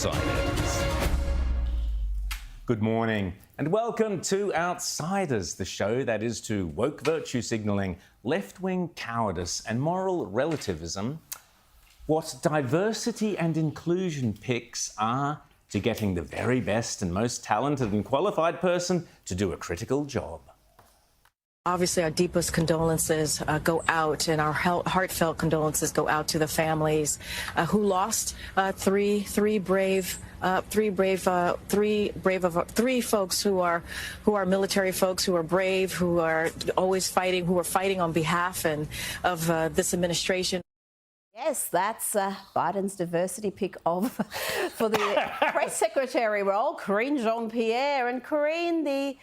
Outsiders. Good morning and welcome to Outsiders, the show that is to woke virtue signalling, left-wing cowardice and moral relativism what diversity and inclusion picks are to getting the very best and most talented and qualified person to do a critical job. Obviously, our deepest condolences go out, and our heartfelt condolences go out to the families who lost three folks who are military folks, who are brave, who are always fighting, who are fighting on behalf of this administration. Yes, that's Biden's diversity pick for the press secretary role, Karine Jean-Pierre. And Karine, the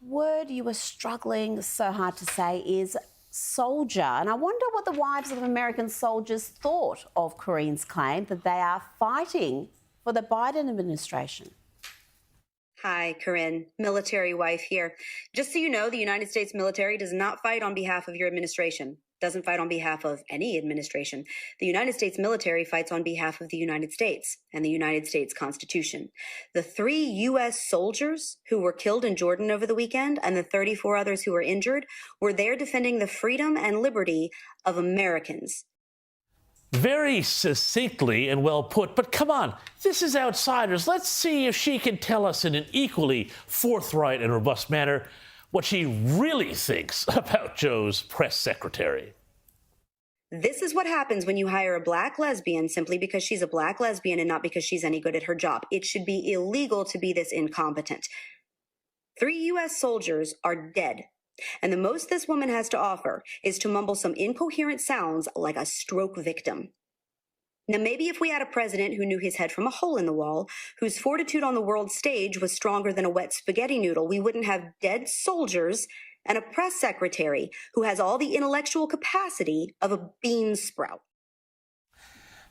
word you were struggling so hard to say is soldier. And I wonder what the wives of American soldiers thought of Karine's claim that they are fighting for the Biden administration. Hi, Corinne, military wife here. Just so you know, the United States military does not fight on behalf of your administration. Doesn't fight on behalf of any administration. The United States military fights on behalf of the United States and the United States Constitution. The 3 U.S. soldiers who were killed in Jordan over the weekend and the 34 others who were injured were there defending the freedom and liberty of Americans. Very succinctly and well put, but come on, this is Outsiders. Let's see if she can tell us in an equally forthright and robust manner what she really thinks about Joe's press secretary. This is what happens when you hire a black lesbian simply because she's a black lesbian and not because she's any good at her job. It should be illegal to be this incompetent. 3 U.S. soldiers are dead. And the most this woman has to offer is to mumble some incoherent sounds like a stroke victim. Now, maybe if we had a president who knew his head from a hole in the wall, whose fortitude on the world stage was stronger than a wet spaghetti noodle, we wouldn't have dead soldiers and a press secretary who has all the intellectual capacity of a bean sprout.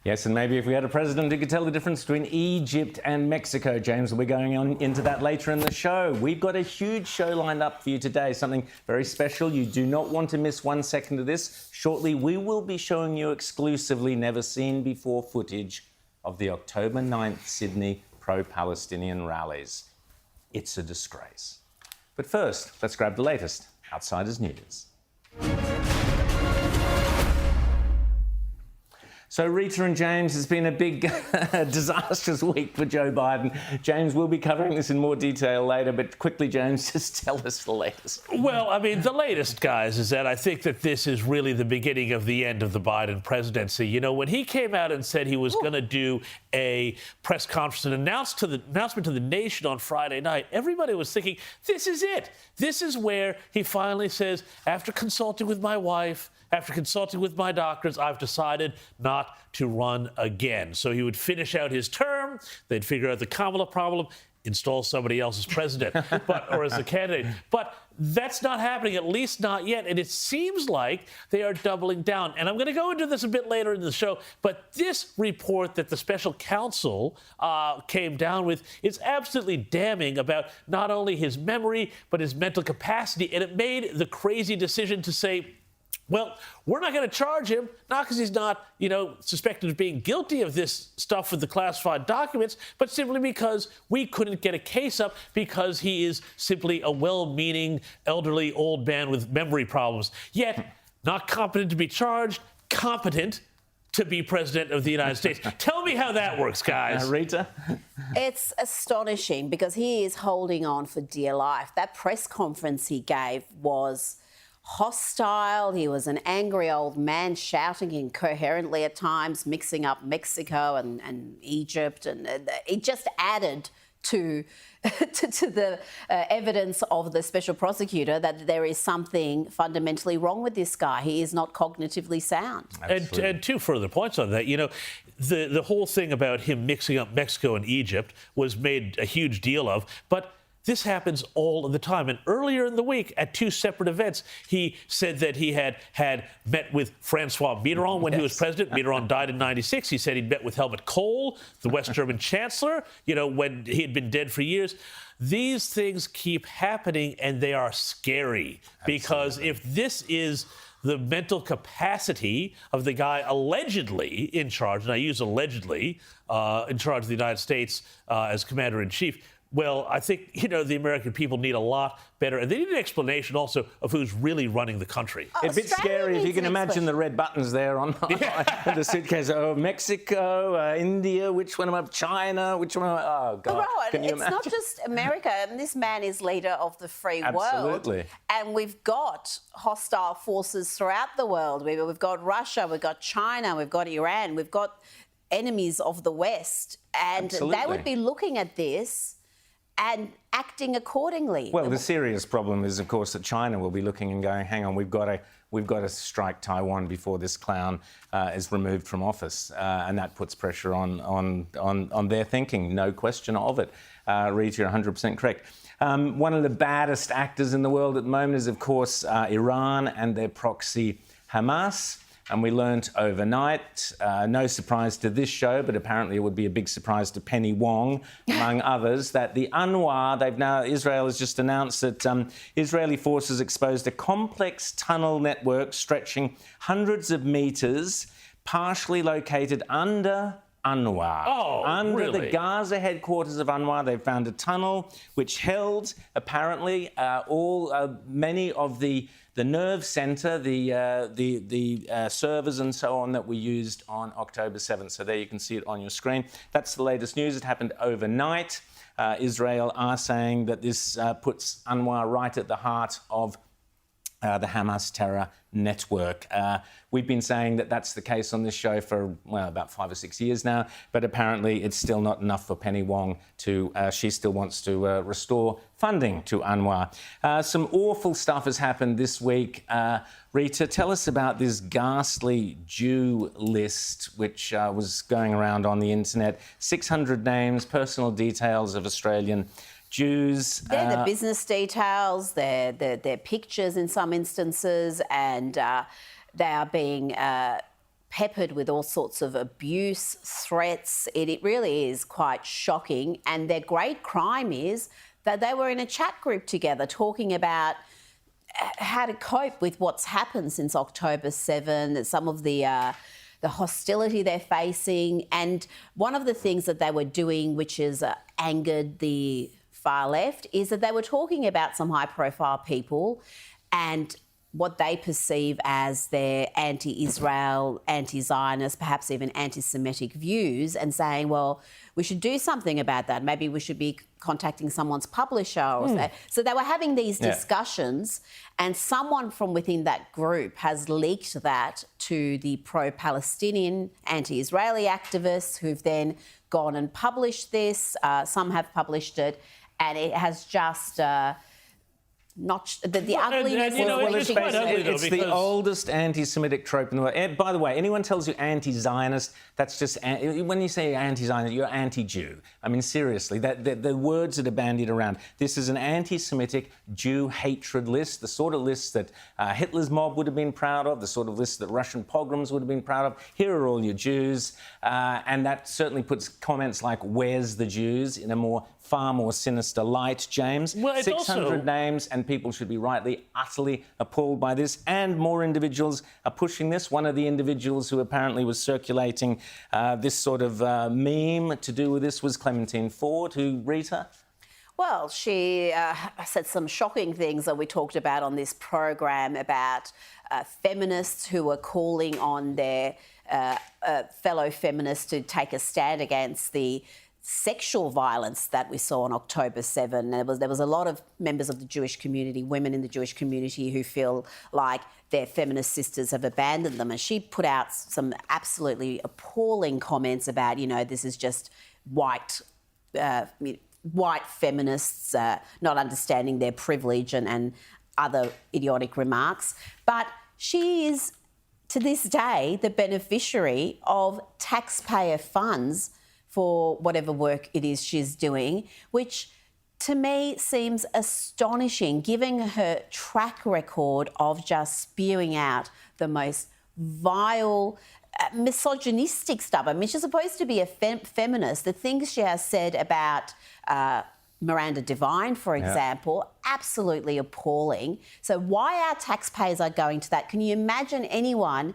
Yes, and maybe if we had a president who could tell the difference between Egypt and Mexico, James, we're going on into that later in the show. We've got a huge show lined up for you today, something very special. You do not want to miss 1 second of this. Shortly, we will be showing you exclusively never-seen-before footage of the October 9th Sydney pro-Palestinian rallies. It's a disgrace. But first, let's grab the latest Outsiders news. So Rita and James, it's been a big disastrous week for Joe Biden. James, we'll be covering this in more detail later, but quickly, James, just tell us the latest. Well, I mean, the latest, guys, is that I think that this is really the beginning of the end of the Biden presidency. You know, when he came out and said he was going to do a press conference and announcement to the nation on Friday night, everybody was thinking, this is it. This is where he finally says, after consulting with my wife, after consulting with my doctors, I've decided not to run again. So he would finish out his term, they'd figure out the Kamala problem, install somebody else as president or as a candidate. But that's not happening, at least not yet. And it seems like they are doubling down. And I'm going to go into this a bit later in the show. But this report that the special counsel came down with is absolutely damning about not only his memory, but his mental capacity. And it made the crazy decision to say, well, we're not going to charge him, not because he's not, suspected of being guilty of this stuff with the classified documents, but simply because we couldn't get a case up because he is simply a well-meaning, elderly, old man with memory problems. Yet, not competent to be charged, competent to be president of the United States. Tell me how that works, guys. Rita? It's astonishing because he is holding on for dear life. That press conference he gave was hostile. He was an angry old man shouting incoherently at times, mixing up Mexico and Egypt. And it just added to the evidence of the special prosecutor that there is something fundamentally wrong with this guy. He is not cognitively sound. And 2 further points on that. The whole thing about him mixing up Mexico and Egypt was made a huge deal of. But This happens all of the time. And earlier in the week, at 2 separate events, he said that he had met with Francois Mitterrand when he was president. Mitterrand died in '96. He said he'd met with Helmut Kohl, the West German chancellor, when he had been dead for years. These things keep happening, and they are scary. Because if this is the mental capacity of the guy allegedly in charge, and I use allegedly, in charge of the United States as commander-in-chief, well, I think, the American people need a lot better. And they need an explanation also of who's really running the country. It's a bit scary if you can imagine the red buttons there on the suitcase. Oh, Mexico, India, which one am I? China, which one am I? Oh, God. Right. Can you It's imagine? not just America. I mean, this man is leader of the free world. Absolutely. And we've got hostile forces throughout the world. We've got Russia, we've got China, we've got Iran, we've got enemies of the West. And Absolutely. they would be looking at this and acting accordingly. Well, the serious problem is, of course, that China will be looking and going, hang on, we've got to strike Taiwan before this clown is removed from office. And that puts pressure on their thinking, no question of it. Rita, you're 100% correct. One of the baddest actors in the world at the moment is, of course, Iran and their proxy Hamas. And we learnt overnight, no surprise to this show, but apparently it would be a big surprise to Penny Wong, among others, that the UNRWA, Israel has just announced that Israeli forces exposed a complex tunnel network stretching hundreds of metres, partially located under UNRWA. Under the Gaza headquarters of UNRWA, they found a tunnel which held, apparently, many of the nerve centre, the servers and so on that were used on October 7th. So there you can see it on your screen. That's the latest news. It happened overnight. Israel are saying that this puts UNRWA right at the heart of the Hamas terror network. We've been saying that that's the case on this show for, about 5 or 6 years now, but apparently it's still not enough for Penny Wong to, she still wants to restore funding to UNRWA. Some awful stuff has happened this week. Rita, tell us about this ghastly Jew list, which was going around on the internet. 600 names, personal details of Australian Jews. They're the business details, they're pictures in some instances, and they are being peppered with all sorts of abuse, threats. It really is quite shocking. And their great crime is that they were in a chat group together talking about how to cope with what's happened since October 7, some of the hostility they're facing. And one of the things that they were doing, which has angered the far left, is that they were talking about some high-profile people and what they perceive as their anti-Israel, anti-Zionist, perhaps even anti-Semitic views, and saying, well, we should do something about that. Maybe we should be contacting someone's publisher. Or so they were having these discussions, and someone from within that group has leaked that to the pro-Palestinian, anti-Israeli activists who've then gone and published this. Some have published it, and it has just not the ugliness. It's the oldest anti-Semitic trope in the world. And by the way, anyone tells you anti-Zionist, that's just when you say anti-Zionist, you're anti-Jew. I mean, seriously, the words that are bandied around. This is an anti-Semitic Jew hatred list, the sort of list that Hitler's mob would have been proud of, the sort of list that Russian pogroms would have been proud of. Here are all your Jews, and that certainly puts comments like "Where's the Jews?" in a far more sinister light, James. Well, 600 names, and people should be rightly, utterly appalled by this. And more individuals are pushing this. One of the individuals who apparently was circulating this sort of meme to do with this was Clementine Ford, who, Rita? Well, she said some shocking things that we talked about on this program about feminists who were calling on their fellow feminists to take a stand against the sexual violence that we saw on October 7. There was a lot of members of the Jewish community, women in the Jewish community, who feel like their feminist sisters have abandoned them. And she put out some absolutely appalling comments about, this is just white feminists not understanding their privilege and other idiotic remarks. But she is, to this day, the beneficiary of taxpayer funds for whatever work it is she's doing, which to me seems astonishing, given her track record of just spewing out the most vile, misogynistic stuff. I mean, she's supposed to be a feminist. The things she has said about Miranda Devine, for example, absolutely appalling. So why our taxpayers are going to that? Can you imagine anyone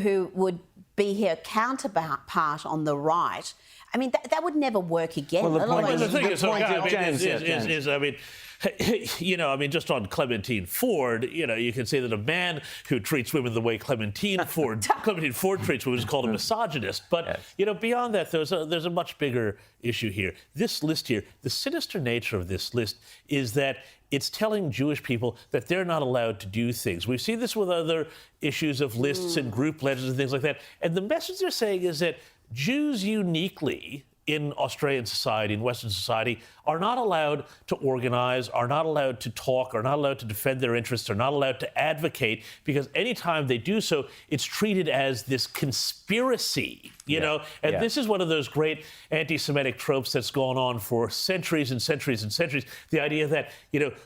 who would be her counterpart on the right? I mean, that would never work again. Well, The thing is, James. Just on Clementine Ford, you can say that a man who treats women the way Clementine Ford treats women is called a misogynist. But, beyond that, there's a much bigger issue here. This list here, the sinister nature of this list is that it's telling Jewish people that they're not allowed to do things. We've seen this with other issues of lists and group legends and things like that. And the message they're saying is that Jews uniquely in Australian society, in Western society, are not allowed to organize, are not allowed to talk, are not allowed to defend their interests, are not allowed to advocate, because anytime they do so, it's treated as this conspiracy, you know? And this is one of those great anti-Semitic tropes that's gone on for centuries and centuries and centuries. The idea that,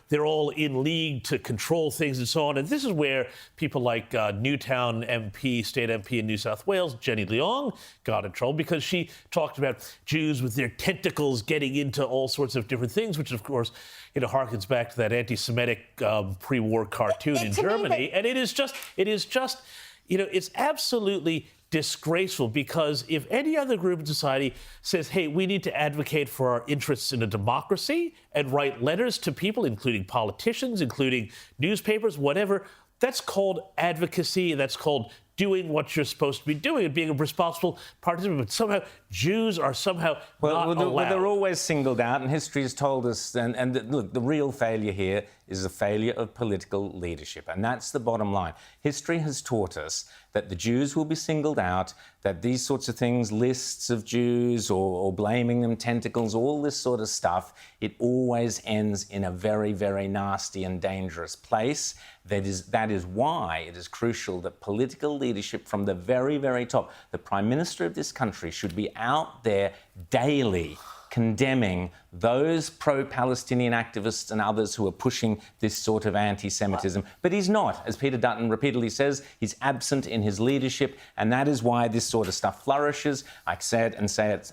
they're all in league to control things and so on. And this is where people like Newtown MP, state MP in New South Wales, Jenny Leong, got in trouble because she talked about Jews with their tentacles getting into all sorts of different things, which of course, harkens back to that anti-Semitic pre-war cartoon in Germany. And it is just, it's absolutely disgraceful, because if any other group in society says, hey, we need to advocate for our interests in a democracy and write letters to people, including politicians, including newspapers, whatever, that's called advocacy. That's called doing what you're supposed to be doing and being a responsible participant. But somehow Jews are somehow not allowed. They're always singled out, and history has told us, look, the real failure here is a failure of political leadership, and that's the bottom line. History has taught us that the Jews will be singled out, that these sorts of things, lists of Jews or blaming them, tentacles, all this sort of stuff, it always ends in a very, very nasty and dangerous place. That is why it is crucial that political leadership from the very, very top, the Prime Minister of this country should be out there daily condemning those pro-Palestinian activists and others who are pushing this sort of anti-Semitism. But he's not. As Peter Dutton repeatedly says, he's absent in his leadership, and that is why this sort of stuff flourishes. I say it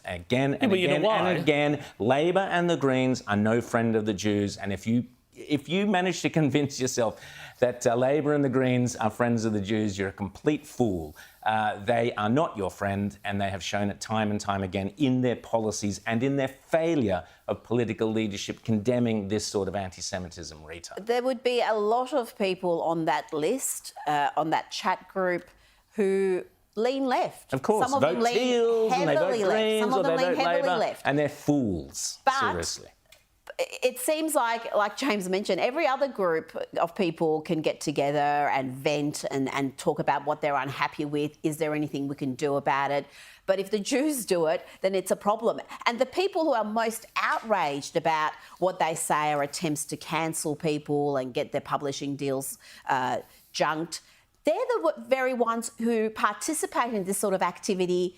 again and again and again. Labor and the Greens are no friend of the Jews, and if you manage to convince yourself that Labor and the Greens are friends of the Jews, you're a complete fool. They are not your friend, and they have shown it time and time again in their policies and in their failure of political leadership condemning this sort of anti-Semitism, Rita. There would be a lot of people on that list, on that chat group, who lean left. Of course, some of them vote Teals and they vote Greens, some of them lean heavily left. And they're fools, seriously. It seems like James mentioned, every other group of people can get together and vent and talk about what they're unhappy with. Is there anything we can do about it? But if the Jews do it, then it's a problem. And the people who are most outraged about what they say are attempts to cancel people and get their publishing deals junked, they're the very ones who participate in this sort of activity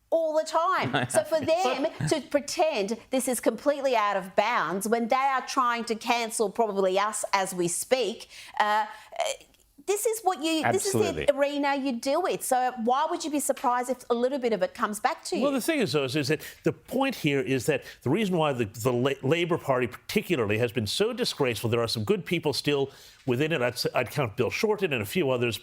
all the time. So for them to pretend this is completely out of bounds when they are trying to cancel probably us as we speak, this is the arena you deal with. So why would you be surprised if a little bit of it comes back to you? Well, the thing is, though, is that the point here is that the reason why the Labor Party particularly has been so disgraceful, there are some good people still within it. I'd count Bill Shorten and a few others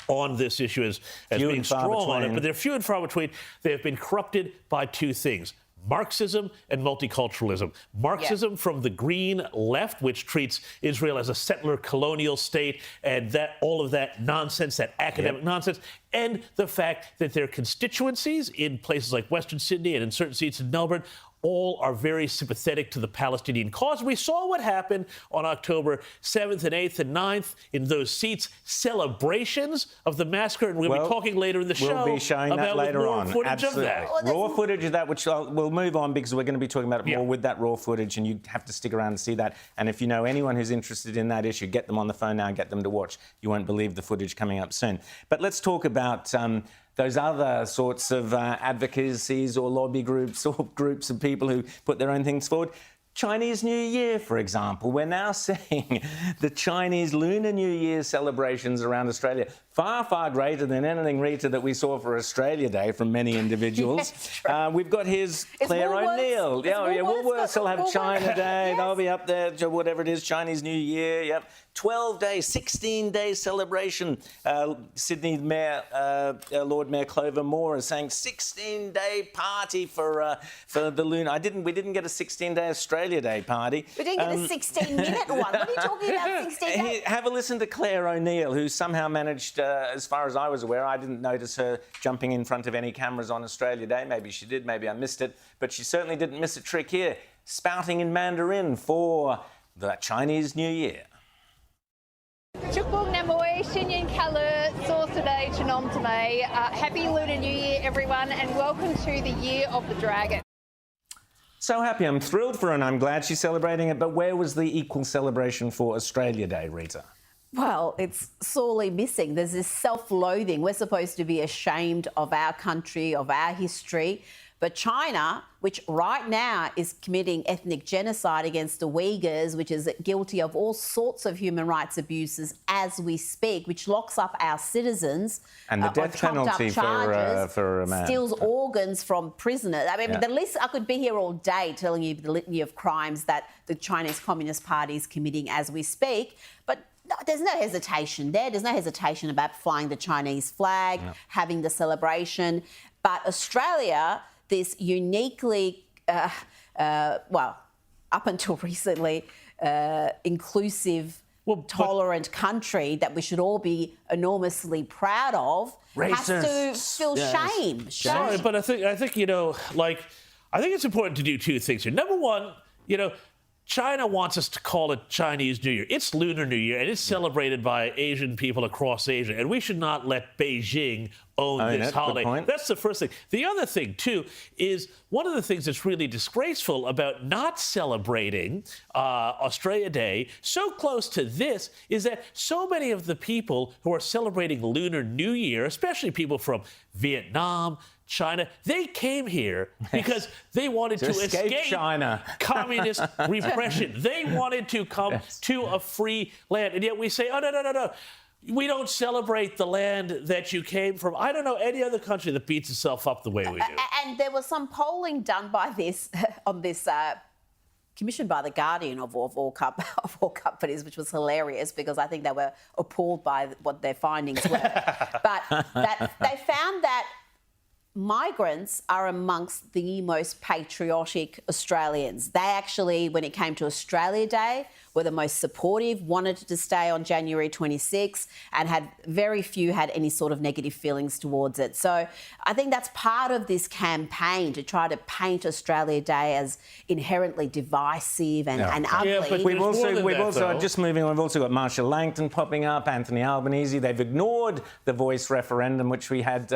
on this issue as being strong on it, but they're few and far between. They have been corrupted by two things: Marxism and multiculturalism. Marxism from the green left, which treats Israel as a settler colonial state, and that all of that nonsense, that academic nonsense, and the fact that their constituencies in places like Western Sydney and in certain seats in Melbourne all are very sympathetic to the Palestinian cause. We saw what happened on October 7th and 8th and 9th in those seats, celebrations of the massacre, and we'll be talking later in the show we'll be showing about that later raw on. footage of that. Raw footage of that, which we'll move on because we're going to be talking about it more with that raw footage, and you have to stick around to see that. And if you know anyone who's interested in that issue, get them on the phone now and get them to watch. You won't believe the footage coming up soon. But let's talk about those other sorts of advocacies or lobby groups or groups of people who put their own things forward. Chinese New Year, for example. We're now seeing the Chinese Lunar New Year celebrations around Australia far, far greater than anything, Rita, that we saw for Australia Day from many individuals. We've got Claire O'Neill. Woolworths will have China Day. Yes. They'll be up there, whatever it is, Chinese New Year. Yep. 12-day, 16-day celebration. Sydney Mayor, Lord Mayor Clover Moore is saying 16-day party for the lunar. We didn't get a 16-day Australia Day party. We didn't get a 16-minute one. What are you talking about, 16 days? Have a listen to Claire O'Neill, who somehow managed, as far as I was aware, I didn't notice her jumping in front of any cameras on Australia Day. Maybe she did, maybe I missed it. But she certainly didn't miss a trick here, spouting in Mandarin for the Chinese New Year. Chúc mừng năm mới, Xin Yin Kalu, Sorceday, Chanom Tame. Happy Lunar New Year, everyone, and welcome to the Year of the Dragon. So happy. I'm thrilled for her and I'm glad she's celebrating it. But where was the equal celebration for Australia Day, Rita? Well, it's sorely missing. There's this self-loathing. We're supposed to be ashamed of our country, of our history. But China, which right now is committing ethnic genocide against the Uyghurs, which is guilty of all sorts of human rights abuses as we speak, which locks up our citizens and the death penalty for a man. Steals organs from prisoners. I mean, the list, I could be here all day telling you the litany of crimes that the Chinese Communist Party is committing as we speak. But there's no hesitation there. There's no hesitation about flying the Chinese flag, having the celebration. But Australia, this uniquely, up until recently, inclusive, tolerant country that we should all be enormously proud of, has to feel shame. Sorry, but I think I think it's important to do two things here. Number one, China wants us to call it Chinese New Year. It's Lunar New Year, and it's celebrated by Asian people across Asia. And we should not let Beijing own this holiday. That's the first thing. The other thing, too, is one of the things that's really disgraceful about not celebrating Australia Day so close to this is that so many of the people who are celebrating Lunar New Year, especially people from Vietnam, China, they came here because they wanted to escape China communist repression. They wanted to come to a free land. And yet we say, oh, no. We don't celebrate the land that you came from. I don't know any other country that beats itself up the way we do. And there was some polling done by this, on this, commissioned by The Guardian of all companies, which was hilarious because I think they were appalled by what their findings were. But they found that migrants are amongst the most patriotic Australians. They actually, when it came to Australia Day, were the most supportive, wanted to stay on January 26, and had very few had any sort of negative feelings towards it. So I think that's part of this campaign to try to paint Australia Day as inherently divisive and ugly. Yeah, but we've also got Marshall Langton popping up, Anthony Albanese. They've ignored the voice referendum, which we had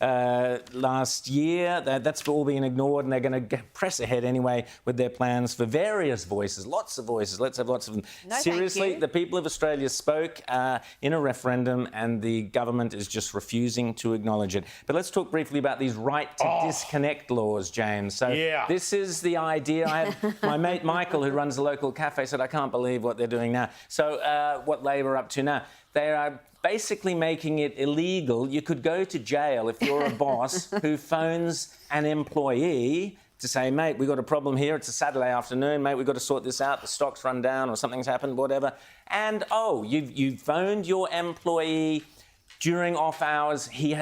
last year. That's all being ignored, and they're going to press ahead anyway with their plans for various voices, lots of voices. Let's have lots of them. No, seriously, the people of Australia spoke in a referendum, and the government is just refusing to acknowledge it. But let's talk briefly about these right to disconnect laws, James. So this is the idea. I had my mate Michael, who runs a local cafe, said, I can't believe what they're doing now. So what Labor are up to now? They are basically making it illegal. You could go to jail if you're a boss who phones an employee to say, mate, we've got a problem here. It's a Saturday afternoon, mate. We've got to sort this out. The stock's run down or something's happened, whatever. And, you've phoned your employee during off hours. He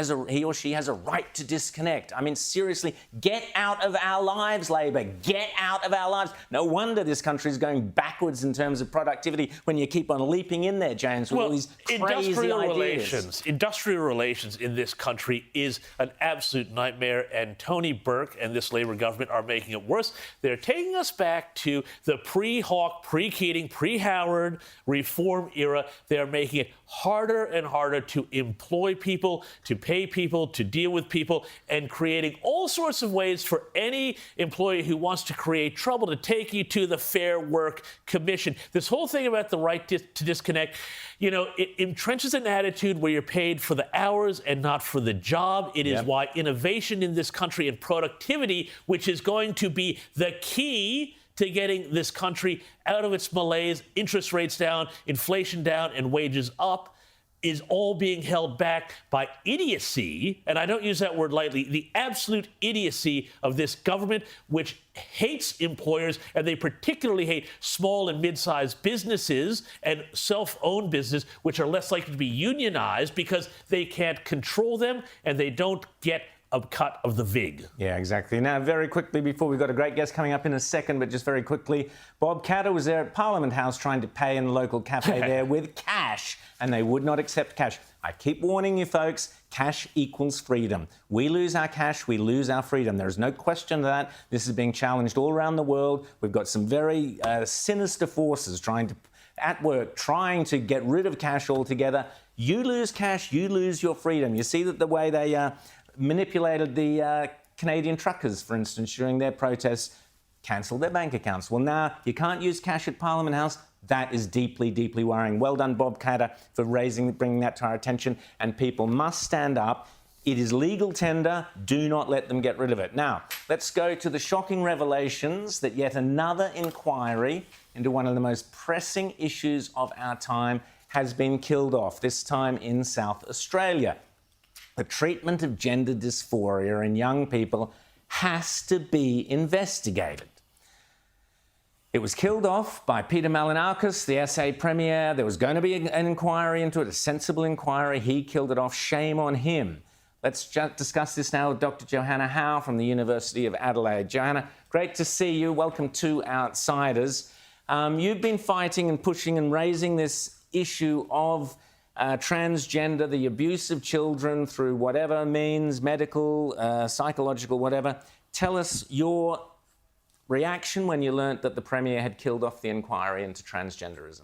or she has a right to disconnect. I mean, seriously, get out of our lives, Labor. Get out of our lives. No wonder this country is going backwards in terms of productivity when you keep on leaping in there, James, with all these crazy ideas. Industrial relations in this country is an absolute nightmare, and Tony Burke and this Labor government are making it worse. They're taking us back to the pre-Hawke, pre-Keating, pre-Howard reform era. They're making it harder and harder to employ people, to pay people, to deal with people, and creating all sorts of ways for any employee who wants to create trouble to take you to the Fair Work Commission. This whole thing about the right to disconnect, it entrenches an attitude where you're paid for the hours and not for the job. It is why innovation in this country and productivity, which is going to be the key to getting this country out of its malaise, interest rates down, inflation down, and wages up, is all being held back by idiocy, and I don't use that word lightly, the absolute idiocy of this government, which hates employers, and they particularly hate small and mid-sized businesses and self-owned business, which are less likely to be unionized because they can't control them and they don't get a cut of the vig. Yeah, exactly. Now, very quickly, before we've got a great guest coming up in a second, but just very quickly, Bob Katter was there at Parliament House trying to pay in the local cafe there with cash, and they would not accept cash. I keep warning you, folks, cash equals freedom. We lose our cash, we lose our freedom. There is no question of that. This is being challenged all around the world. We've got some very sinister forces at work trying to get rid of cash altogether. You lose cash, you lose your freedom. You see that the way they manipulated the Canadian truckers, for instance, during their protests, cancelled their bank accounts. Well, now you can't use cash at Parliament House. That is deeply, deeply worrying. Well done, Bob Katter, for bringing that to our attention. And people must stand up. It is legal tender. Do not let them get rid of it. Now, let's go to the shocking revelations that yet another inquiry into one of the most pressing issues of our time has been killed off, this time in South Australia. The treatment of gender dysphoria in young people has to be investigated. It was killed off by Peter Malinakis, the SA Premier. There was going to be an inquiry into it, a sensible inquiry. He killed it off. Shame on him. Let's discuss this now with Dr. Johanna Howe from the University of Adelaide. Johanna, great to see you. Welcome to Outsiders. You've been fighting and pushing and raising this issue of transgender, the abuse of children through whatever means, medical, psychological, whatever. Tell us your reaction when you learnt that the Premier had killed off the inquiry into transgenderism.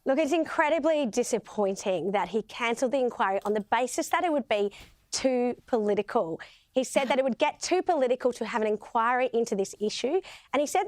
Look, it's incredibly disappointing that he cancelled the inquiry on the basis that it would be too political. He said that it would get too political to have an inquiry into this issue. And he said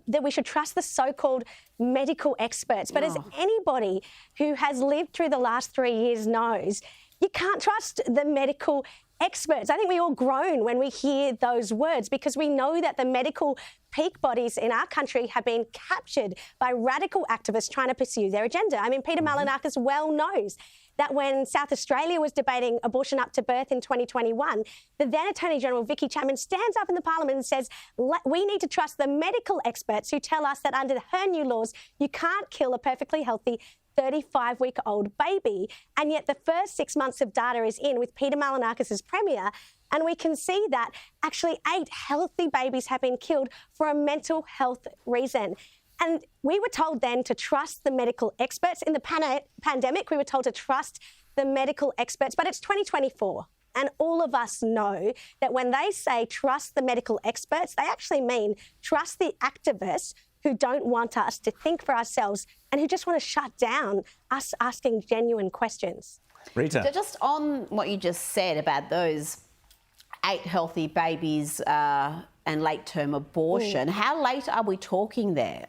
that we should trust the so-called medical experts. But as anybody who has lived through the last 3 years knows, you can't trust the medical experts. I think we all groan when we hear those words because we know that the medical peak bodies in our country have been captured by radical activists trying to pursue their agenda. I mean, Peter Malinakis well knows that when South Australia was debating abortion up to birth in 2021, the then Attorney General Vicky Chapman stands up in the Parliament and says, we need to trust the medical experts who tell us that under her new laws, you can't kill a perfectly healthy 35-week-old baby. And yet the first 6 months of data is in with Peter Malinakis as Premier, and we can see that actually 8 healthy babies have been killed for a mental health reason. And we were told then to trust the medical experts. In the pandemic, we were told to trust the medical experts, but it's 2024. And all of us know that when they say trust the medical experts, they actually mean trust the activists who don't want us to think for ourselves and who just want to shut down us asking genuine questions. Rita. Just on what you just said about those 8 healthy babies and late-term abortion, how late are we talking there?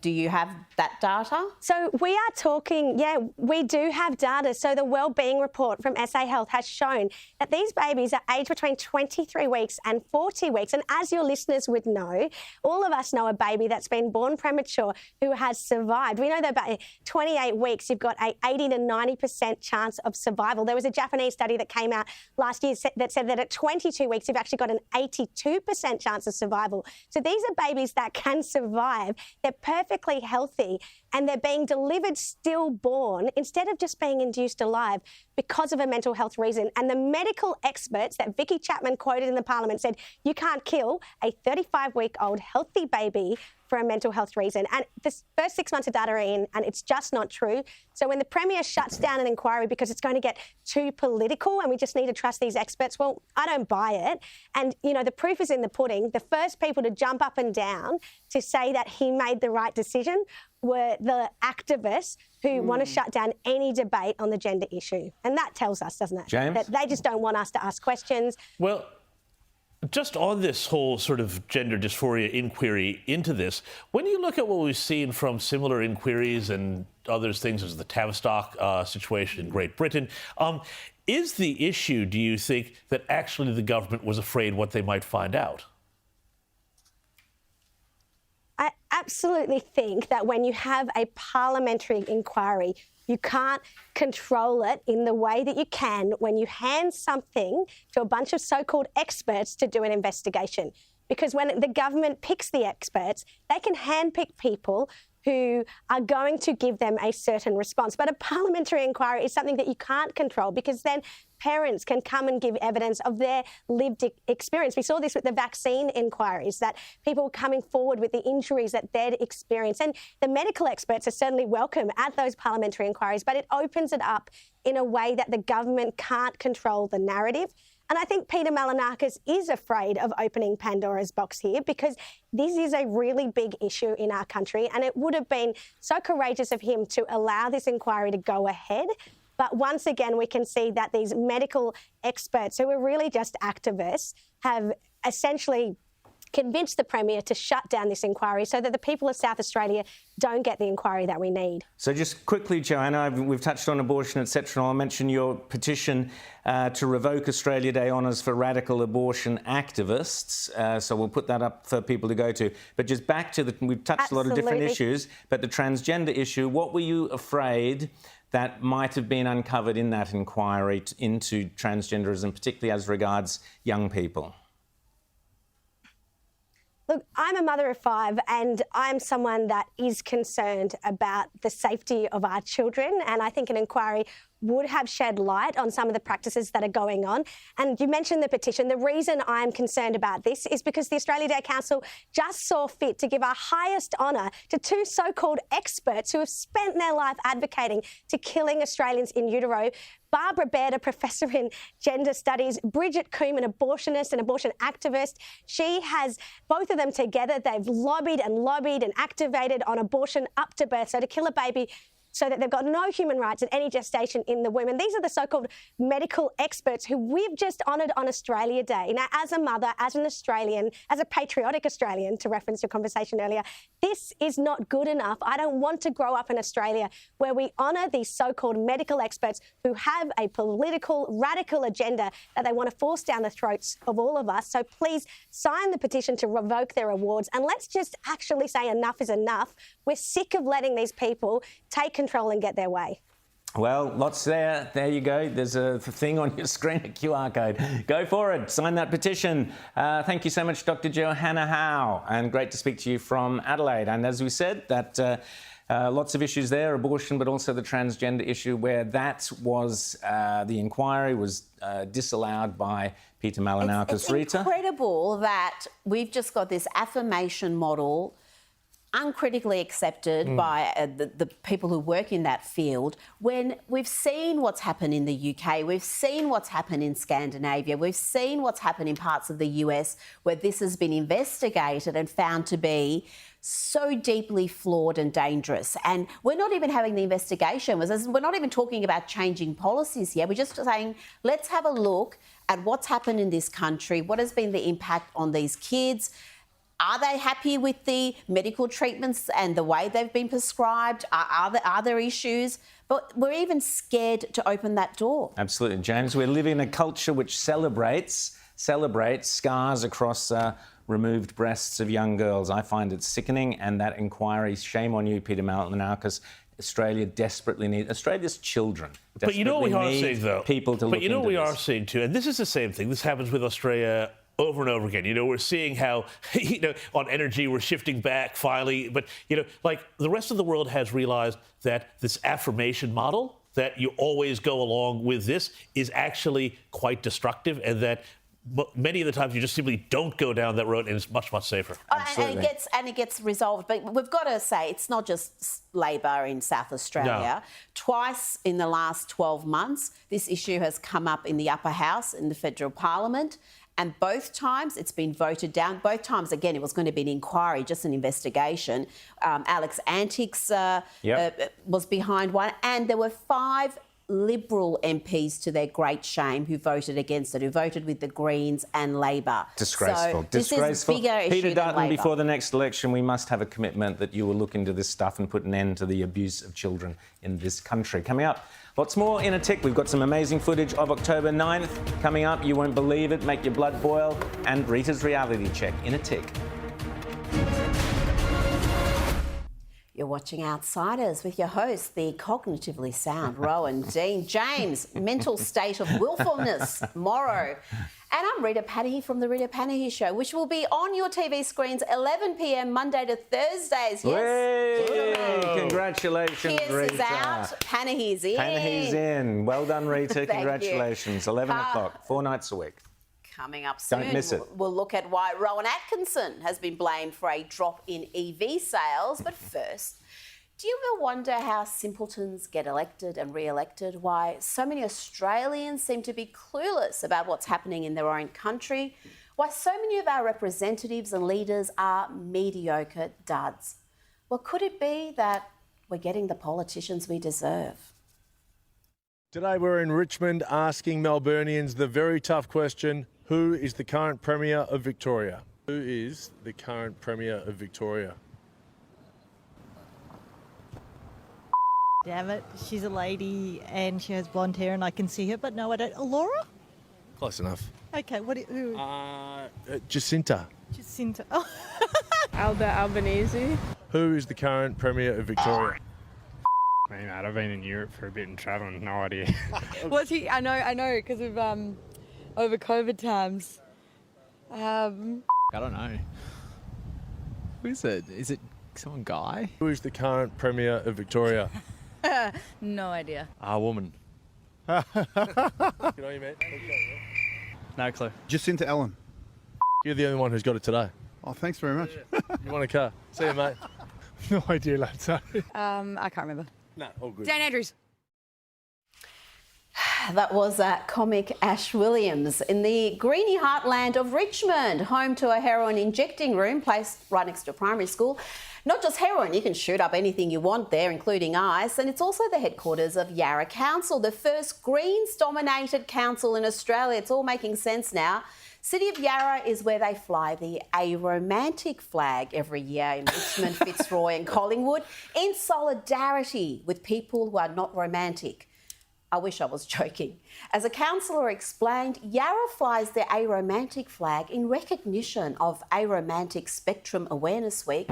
Do you have that data? So we are talking, we do have data. So the Wellbeing Report from SA Health has shown that these babies are aged between 23 weeks and 40 weeks. And as your listeners would know, all of us know a baby that's been born premature who has survived. We know that about 28 weeks, you've got an 80 to 90% chance of survival. There was a Japanese study that came out last year that said that at 22 weeks, you've actually got an 82% chance of survival. So these are babies that can survive. They're perfectly healthy and they're being delivered stillborn instead of just being induced alive because of a mental health reason. And the medical experts that Vicky Chapman quoted in the Parliament said, you can't kill a 35-week-old healthy baby for a mental health reason. And this first 6 months of data are in, and it's just not true. So when the Premier shuts down an inquiry because it's going to get too political and we just need to trust these experts, well, I don't buy it. And, you know, the proof is in the pudding. The first people to jump up and down to say that he made the right decision were the activists who want to shut down any debate on the gender issue. And that tells us, doesn't it? James? That they just don't want us to ask questions. Well, just on this whole sort of gender dysphoria inquiry into this, when you look at what we've seen from similar inquiries and others things as the Tavistock situation in Great Britain, is the issue, do you think, that actually the government was afraid what they might find out? I absolutely think that when you have a parliamentary inquiry, you can't control it in the way that you can when you hand something to a bunch of so-called experts to do an investigation. Because when the government picks the experts, they can handpick people who are going to give them a certain response. But a parliamentary inquiry is something that you can't control, because then parents can come and give evidence of their lived experience. We saw this with the vaccine inquiries, that people were coming forward with the injuries that they'd experienced. And the medical experts are certainly welcome at those parliamentary inquiries, but it opens it up in a way that the government can't control the narrative. And I think Peter Malinakis is afraid of opening Pandora's box here, because this is a really big issue in our country, and it would have been so courageous of him to allow this inquiry to go ahead. But once again, we can see that these medical experts, who are really just activists, have essentially convinced the Premier to shut down this inquiry so that the people of South Australia don't get the inquiry that we need. So just quickly, Joanna, we've touched on abortion, etc. I'll mention your petition to revoke Australia Day honours for radical abortion activists. So we'll put that up for people to go to. But just back to we've touched a lot of different issues, but the transgender issue, what were you afraid that might have been uncovered in that inquiry into transgenderism, particularly as regards young people? Look, I'm a mother of 5, and I'm someone that is concerned about the safety of our children, and I think an inquiry would have shed light on some of the practices that are going on. And you mentioned the petition. The reason I'm concerned about this is because the Australia Day Council just saw fit to give our highest honour to 2 so-called experts who have spent their life advocating to killing Australians in utero. Barbara Baird, a professor in gender studies, Bridget Coombe, an abortionist and abortion activist. She has both of them together. They've lobbied and activated on abortion up to birth. So to kill a baby so that they've got no human rights at any gestation in the womb. And these are the so-called medical experts who we've just honoured on Australia Day. Now, as a mother, as an Australian, as a patriotic Australian, to reference your conversation earlier, this is not good enough. I don't want to grow up in Australia where we honour these so-called medical experts who have a political, radical agenda that they want to force down the throats of all of us. So please sign the petition to revoke their awards, and let's just actually say enough is enough. We're sick of letting these people take control and get their way. Well, lots there. There you go. There's a thing on your screen, a QR code. Go for it. Sign that petition. Thank you so much, Dr. Johanna Howe, and great to speak to you from Adelaide. And as we said, that lots of issues there, abortion, but also the transgender issue, where that was the inquiry was disallowed by Peter Malinakis. It's Rita? incredible that we've just got this affirmation model uncritically accepted by the people who work in that field, when we've seen what's happened in the UK, we've seen what's happened in Scandinavia, we've seen what's happened in parts of the US where this has been investigated and found to be so deeply flawed and dangerous. And we're not even having the investigation. We're not even talking about changing policies here. We're just saying, let's have a look at what's happened in this country, what has been the impact on these kids. Are they happy with the medical treatments and the way they've been prescribed? Are there issues? But we're even scared to open that door. Absolutely, James. We live in a culture which celebrates scars across removed breasts of young girls. I find it sickening, and that inquiry, shame on you, Peter Malinakis. Australia desperately needs Australia's children. But you know what we are seeing, though. People to look into this. But you know what we are seeing too, and this is the same thing. This happens with Australia over and over again. You know, we're seeing how, you know, on energy we're shifting back finally. But, you know, like the rest of the world has realized that this affirmation model, that you always go along with this, is actually quite destructive, and that many of the times you just simply don't go down that road, and it's much, much safer. And it gets resolved. But we've got to say, it's not just Labor in South Australia. No. Twice in the last 12 months, this issue has come up in the upper house, in the federal parliament. And both times it's been voted down. Both times, again, it was going to be an inquiry, just an investigation. Alex Antics was behind one. And there were 5 Liberal MPs, to their great shame, who voted against it, who voted with the Greens and Labor. Disgraceful. So this is a bigger issue Peter Dutton, than Labor. before the next election, we must have a commitment that you will look into this stuff and put an end to the abuse of children in this country. Coming up, lots more in a tick. We've got some amazing footage of October 9th coming up. You won't believe it. Make your blood boil. And Rita's reality check in a tick. You're watching Outsiders with your host, the cognitively sound Rowan Dean, James, mental state of willfulness, Morrow. And I'm Rita Panahi from The Rita Panahi Show, which will be on your TV screens 11 p.m. Monday to Thursdays. Yes. Hey, congratulations, Pierce Rita. is out, Panahi's in. Panahi's in. Well done, Rita. Thank Congratulations. 11 o'clock, 4 nights a week. Coming up soon, Don't miss it. We'll look at why Rowan Atkinson has been blamed for a drop in EV sales. But first, do you ever wonder how simpletons get elected and re-elected? Why so many Australians seem to be clueless about what's happening in their own country? Why so many of our representatives and leaders are mediocre duds? Well, could it be that we're getting the politicians we deserve? Today we're in Richmond asking Melburnians the very tough question, who is the current Premier of Victoria? Who is the current Premier of Victoria? Damn it, she's a lady and she has blonde hair and I can see her, but no, I don't. Laura? Close enough. Okay, who? Jacinta. Jacinta. Oh. Albert Albanese. Who is the current Premier of Victoria? Mate, I've been in Europe for a bit and travelling, no idea. What's he? I know, because of over COVID times. I don't know. Who is it? Is it someone Guy? Who is the current Premier of Victoria? No idea. Woman. Good on you, mate. No clue. Jacinta Allen. You're the only one who's got it today. Oh, thanks very much. You want a car? See you, mate. No idea, lad, sorry. I can't remember. No, all good. Dan Andrews. That was comic Ash Williams in the greeny heartland of Richmond, home to a heroin injecting room placed right next to a primary school. Not just heroin, you can shoot up anything you want there, including ice. And it's also the headquarters of Yarra Council, the first Greens-dominated council in Australia. It's all making sense now. City of Yarra is where they fly the aromantic flag every year in Richmond, Fitzroy and Collingwood in solidarity with people who are not romantic. I wish I was joking. As a councillor explained, Yarra flies the aromantic flag in recognition of Aromantic Spectrum Awareness Week,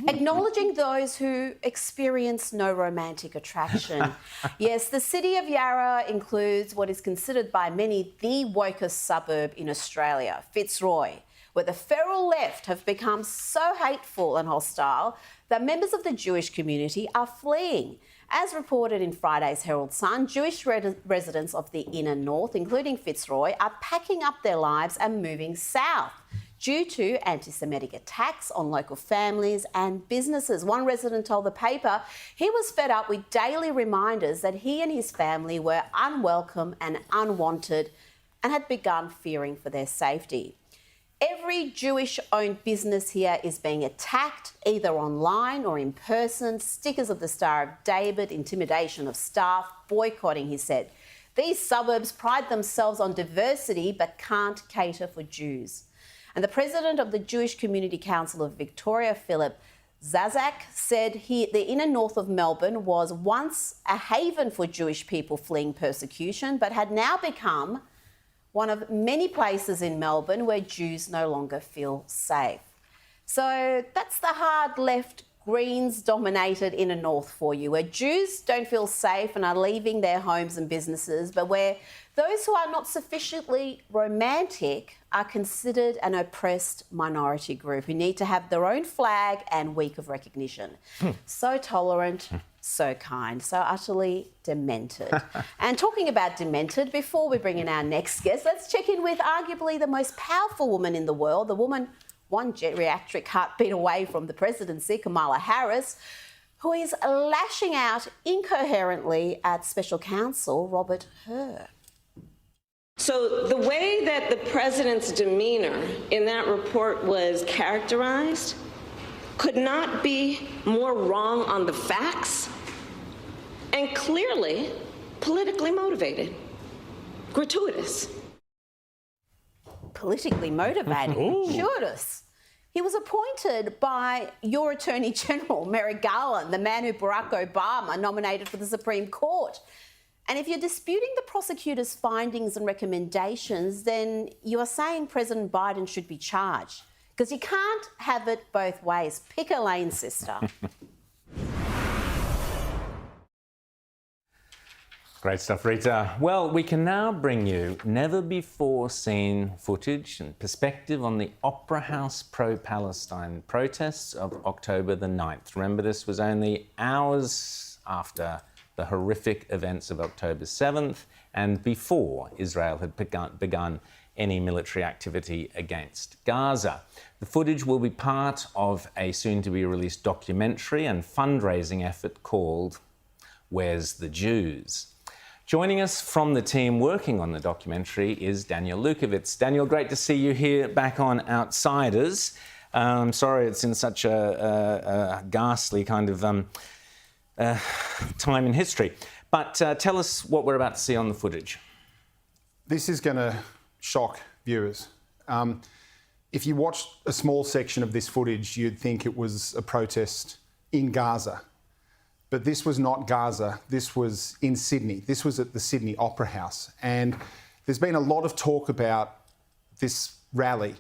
acknowledging those who experience no romantic attraction. Yes, the city of Yarra includes what is considered by many the wokest suburb in Australia, Fitzroy, where the feral left have become so hateful and hostile that members of the Jewish community are fleeing. As reported in Friday's Herald Sun, Jewish residents of the inner north, including Fitzroy, are packing up their lives and moving south due to anti-Semitic attacks on local families and businesses. One resident told the paper he was fed up with daily reminders that he and his family were unwelcome and unwanted and had begun fearing for their safety. Every Jewish-owned business here is being attacked, either online or in person. Stickers of the Star of David, intimidation of staff, boycotting, he said. These suburbs pride themselves on diversity but can't cater for Jews. And the president of the Jewish Community Council of Victoria, Philip Zazak, said the inner north of Melbourne was once a haven for Jewish people fleeing persecution, but had now become one of many places in Melbourne where Jews no longer feel safe. So that's the hard left, Greens-dominated inner north for you, where Jews don't feel safe and are leaving their homes and businesses, but where those who are not sufficiently romantic are considered an oppressed minority group who need to have their own flag and week of recognition. So tolerant, so kind, so utterly demented. And talking about demented, before we bring in our next guest, let's check in with arguably the most powerful woman in the world, the woman one geriatric heartbeat away from the presidency, Kamala Harris, who is lashing out incoherently at Special Counsel Robert Hur. So the way that the president's demeanor in that report was characterized could not be more wrong on the facts and clearly politically motivated, gratuitous. Politically motivated, gratuitous. He was appointed by your Attorney General, Merrick Garland, the man who Barack Obama nominated for the Supreme Court. And if you're disputing the prosecutor's findings and recommendations, then you are saying President Biden should be charged. Because you can't have it both ways. Pick a lane, sister. Great stuff, Rita. Well, we can now bring you never-before-seen footage and perspective on the Opera House pro-Palestine protests of October the 9th. Remember, this was only hours after the horrific events of October 7th and before Israel had begun any military activity against Gaza. The footage will be part of a soon-to-be-released documentary and fundraising effort called Where's the Jews? Joining us from the team working on the documentary is Daniel Lukowitz. Daniel, great to see you here back on Outsiders. I'm sorry it's in such a ghastly kind of time in history. But tell us what we're about to see on the footage. This is going to shock viewers. If you watched a small section of this footage, you'd think it was a protest in Gaza. But this was not Gaza, this was in Sydney. This was at the Sydney Opera House. And there's been a lot of talk about this rally,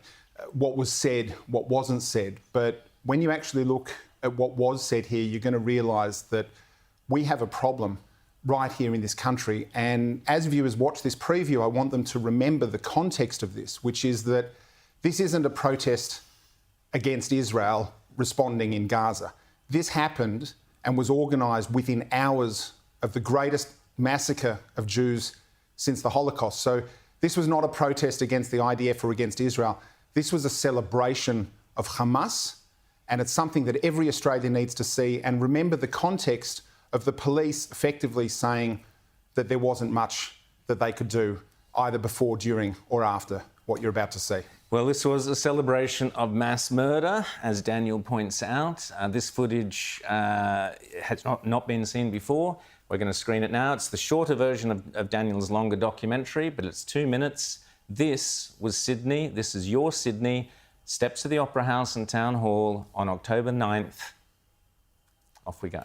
what was said, what wasn't said. But when you actually look at what was said here, you're going to realise that we have a problem right here in this country. And as viewers watch this preview, I want them to remember the context of this, which is that this isn't a protest against Israel responding in Gaza. This happened and was organised within hours of the greatest massacre of Jews since the Holocaust. So this was not a protest against the IDF or against Israel. This was a celebration of Hamas, and it's something that every Australian needs to see. And remember the context of the police effectively saying that there wasn't much that they could do, either before, during or after what you're about to see. Well, this was a celebration of mass murder, as Daniel points out. This footage has not been seen before. We're going to screen it now. It's the shorter version of Daniel's longer documentary, but it's 2 minutes. This was Sydney. This is your Sydney. Steps of the Opera House and Town Hall on October 9th. Off we go.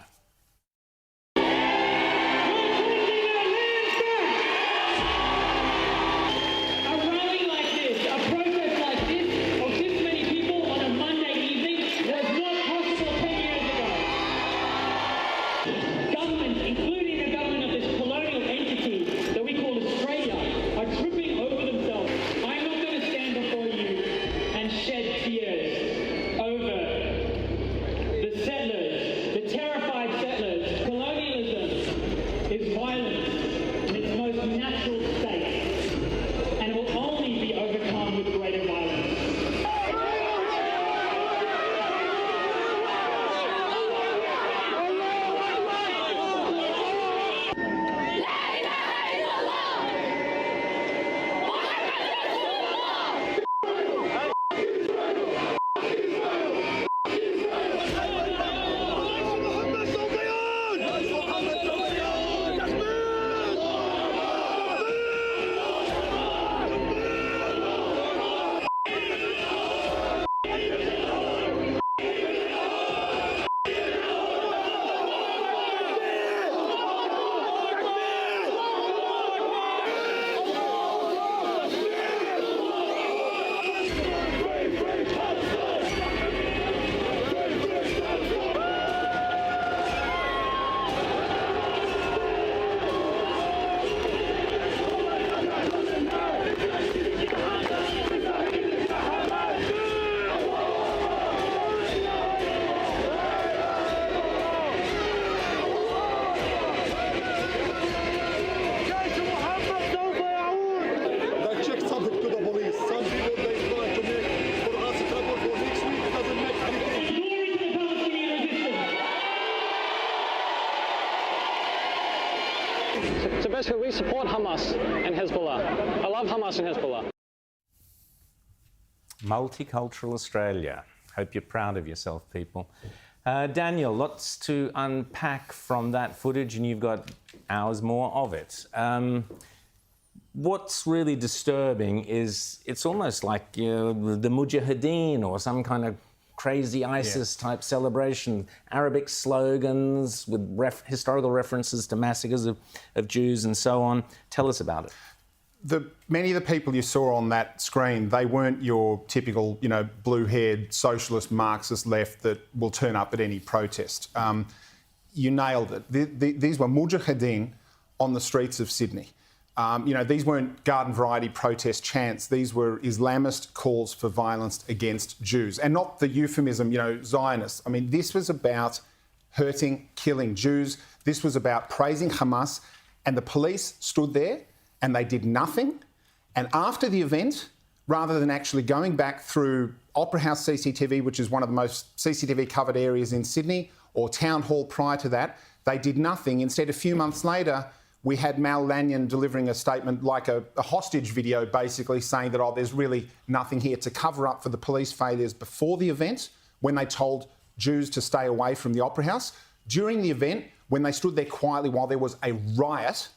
So basically, we support Hamas and Hezbollah. I love Hamas and Hezbollah. Multicultural Australia. Hope you're proud of yourself, people. Daniel, lots to unpack from that footage, and you've got hours more of it. What's really disturbing is it's almost like the Mujahideen or some kind of crazy ISIS-type celebration. Arabic slogans with historical references to massacres of Jews and so on. Tell us about it. Many of the people you saw on that screen, they weren't your typical, blue-haired socialist Marxist left that will turn up at any protest. You nailed it. These were Mujahideen on the streets of Sydney. These weren't garden variety protest chants. These were Islamist calls for violence against Jews. And not the euphemism, Zionists. I mean, this was about hurting, killing Jews. This was about praising Hamas. And the police stood there and they did nothing. And after the event, rather than actually going back through Opera House CCTV, which is one of the most CCTV covered areas in Sydney, or Town Hall prior to that, they did nothing. Instead, a few months later, we had Mal Lanyon delivering a statement like a hostage video, basically saying that, there's really nothing here, to cover up for the police failures before the event, when they told Jews to stay away from the Opera House, during the event, when they stood there quietly while there was a riot,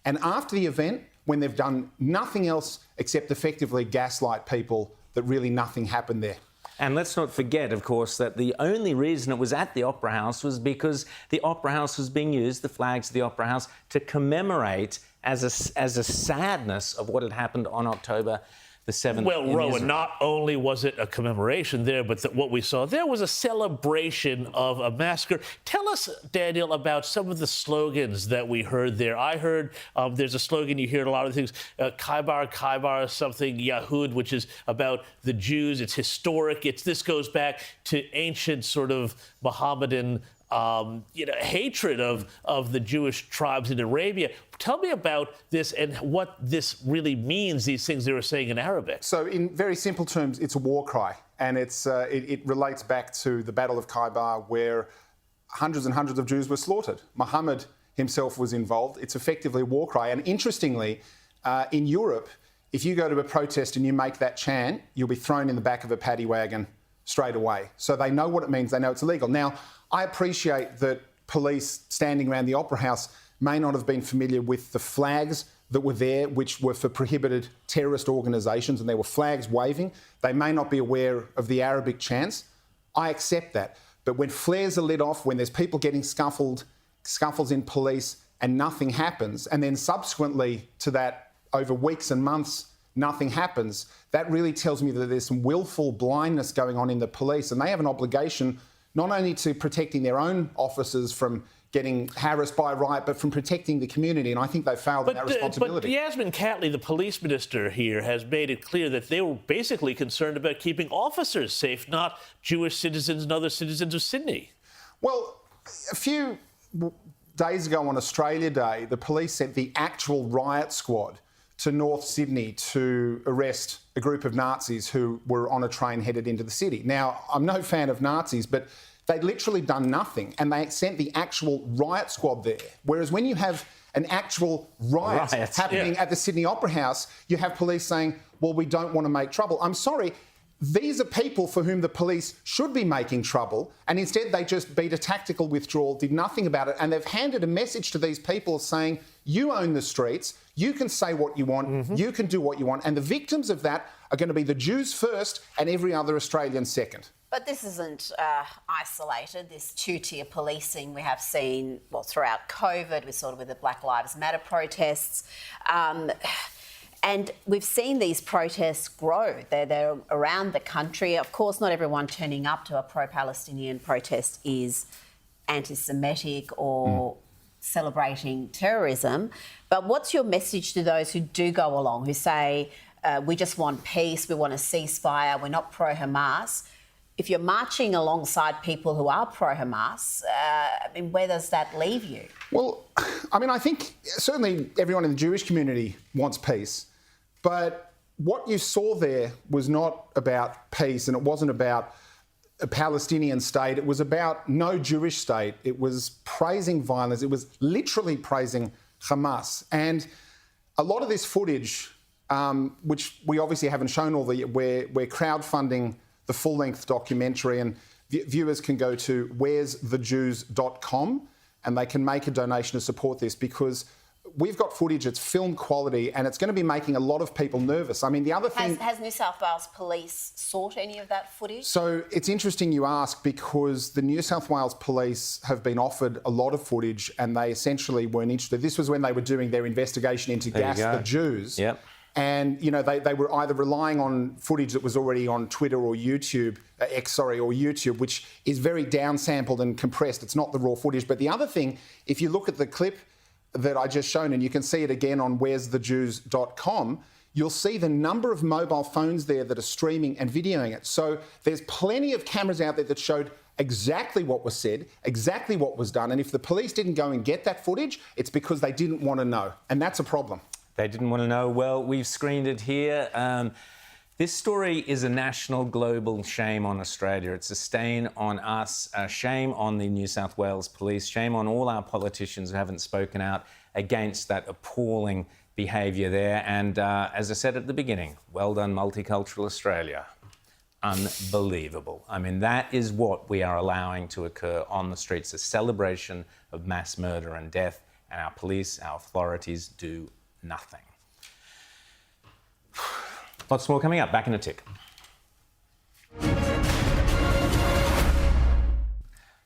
and after the event, when they've done nothing else except effectively gaslight people that really nothing happened there. And let's not forget, of course, that the only reason it was at the Opera House was because the Opera House was being used, the flags of the Opera House, to commemorate as a sadness of what had happened on October the 7th. Well, Rowan, not only was it a commemoration there, but what we saw there was a celebration of a massacre. Tell us, Daniel, about some of the slogans that we heard there. I heard there's a slogan you hear in a lot of things, Khaybar, Khaybar, something, Yahud, which is about the Jews. It's historic. This goes back to ancient sort of Mohammedan hatred of the Jewish tribes in Arabia. Tell me about this and what this really means, these things they were saying in Arabic. So in very simple terms, it's a war cry. And it relates back to the Battle of Khaybar, where hundreds and hundreds of Jews were slaughtered. Muhammad himself was involved. It's effectively a war cry. And interestingly, in Europe, if you go to a protest and you make that chant, you'll be thrown in the back of a paddy wagon straight away. So they know what it means. They know it's illegal. Now, I appreciate that police standing around the Opera House may not have been familiar with the flags that were there, which were for prohibited terrorist organisations, and there were flags waving. They may not be aware of the Arabic chants. I accept that. But when flares are lit off, when there's people getting scuffles in police and nothing happens, and then subsequently to that, over weeks and months, nothing happens, that really tells me that there's some willful blindness going on in the police, and they have an obligation not only to protecting their own officers from getting harassed by a riot, but from protecting the community, and I think they failed in that responsibility. But Yasmin Catley, the police minister here, has made it clear that they were basically concerned about keeping officers safe, not Jewish citizens and other citizens of Sydney. Well, a few days ago on Australia Day, the police sent the actual riot squad to North Sydney to arrest a group of Nazis who were on a train headed into the city. Now, I'm no fan of Nazis, but they'd literally done nothing, and they sent the actual riot squad there. Whereas when you have an actual riot happening at the Sydney Opera House, you have police saying, well, we don't want to make trouble. I'm sorry, these are people for whom the police should be making trouble, and instead they just beat a tactical withdrawal, did nothing about it, and they've handed a message to these people saying, you own the streets, you can say what you want, you can do what you want, and the victims of that are going to be the Jews first and every other Australian second. But this isn't isolated, this two-tier policing we have seen, throughout COVID. We saw it with the Black Lives Matter protests. And we've seen these protests grow. They're around the country. Of course, not everyone turning up to a pro-Palestinian protest is anti-Semitic or celebrating terrorism. But what's your message to those who do go along, who say, we just want peace, we want a ceasefire, we're not pro-Hamas? If you're marching alongside people who are pro-Hamas, where does that leave you? Well, I think certainly everyone in the Jewish community wants peace. But what you saw there was not about peace, and it wasn't about a Palestinian state. It was about no Jewish state. It was praising violence. It was literally praising Hamas. And a lot of this footage, which we obviously haven't shown all the, we're crowdfunding the full-length documentary, and viewers can go to where'sthejews.com and they can make a donation to support this, because we've got footage, it's film quality, and it's going to be making a lot of people nervous. The other thing... Has New South Wales Police sought any of that footage? So it's interesting you ask, because the New South Wales Police have been offered a lot of footage and they essentially weren't interested. This was when they were doing their investigation into Gas the Jews. Yep. And, they were either relying on footage that was already on Twitter or YouTube, or YouTube, which is very downsampled and compressed. It's not the raw footage. But the other thing, if you look at the clip, that I just shown, and you can see it again on where'sthejews.com, you'll see the number of mobile phones there that are streaming and videoing it. So there's plenty of cameras out there that showed exactly what was said, exactly what was done. And if the police didn't go and get that footage, it's because they didn't want to know. And that's a problem. They didn't want to know. Well, we've screened it here. This story is a national, global shame on Australia. It's a stain on us, a shame on the New South Wales police, shame on all our politicians who haven't spoken out against that appalling behaviour there. And as I said at the beginning, well done, Multicultural Australia. Unbelievable. I mean, that is what we are allowing to occur on the streets, a celebration of mass murder and death, and our police, our authorities do nothing. Lots more coming up. Back in a tick.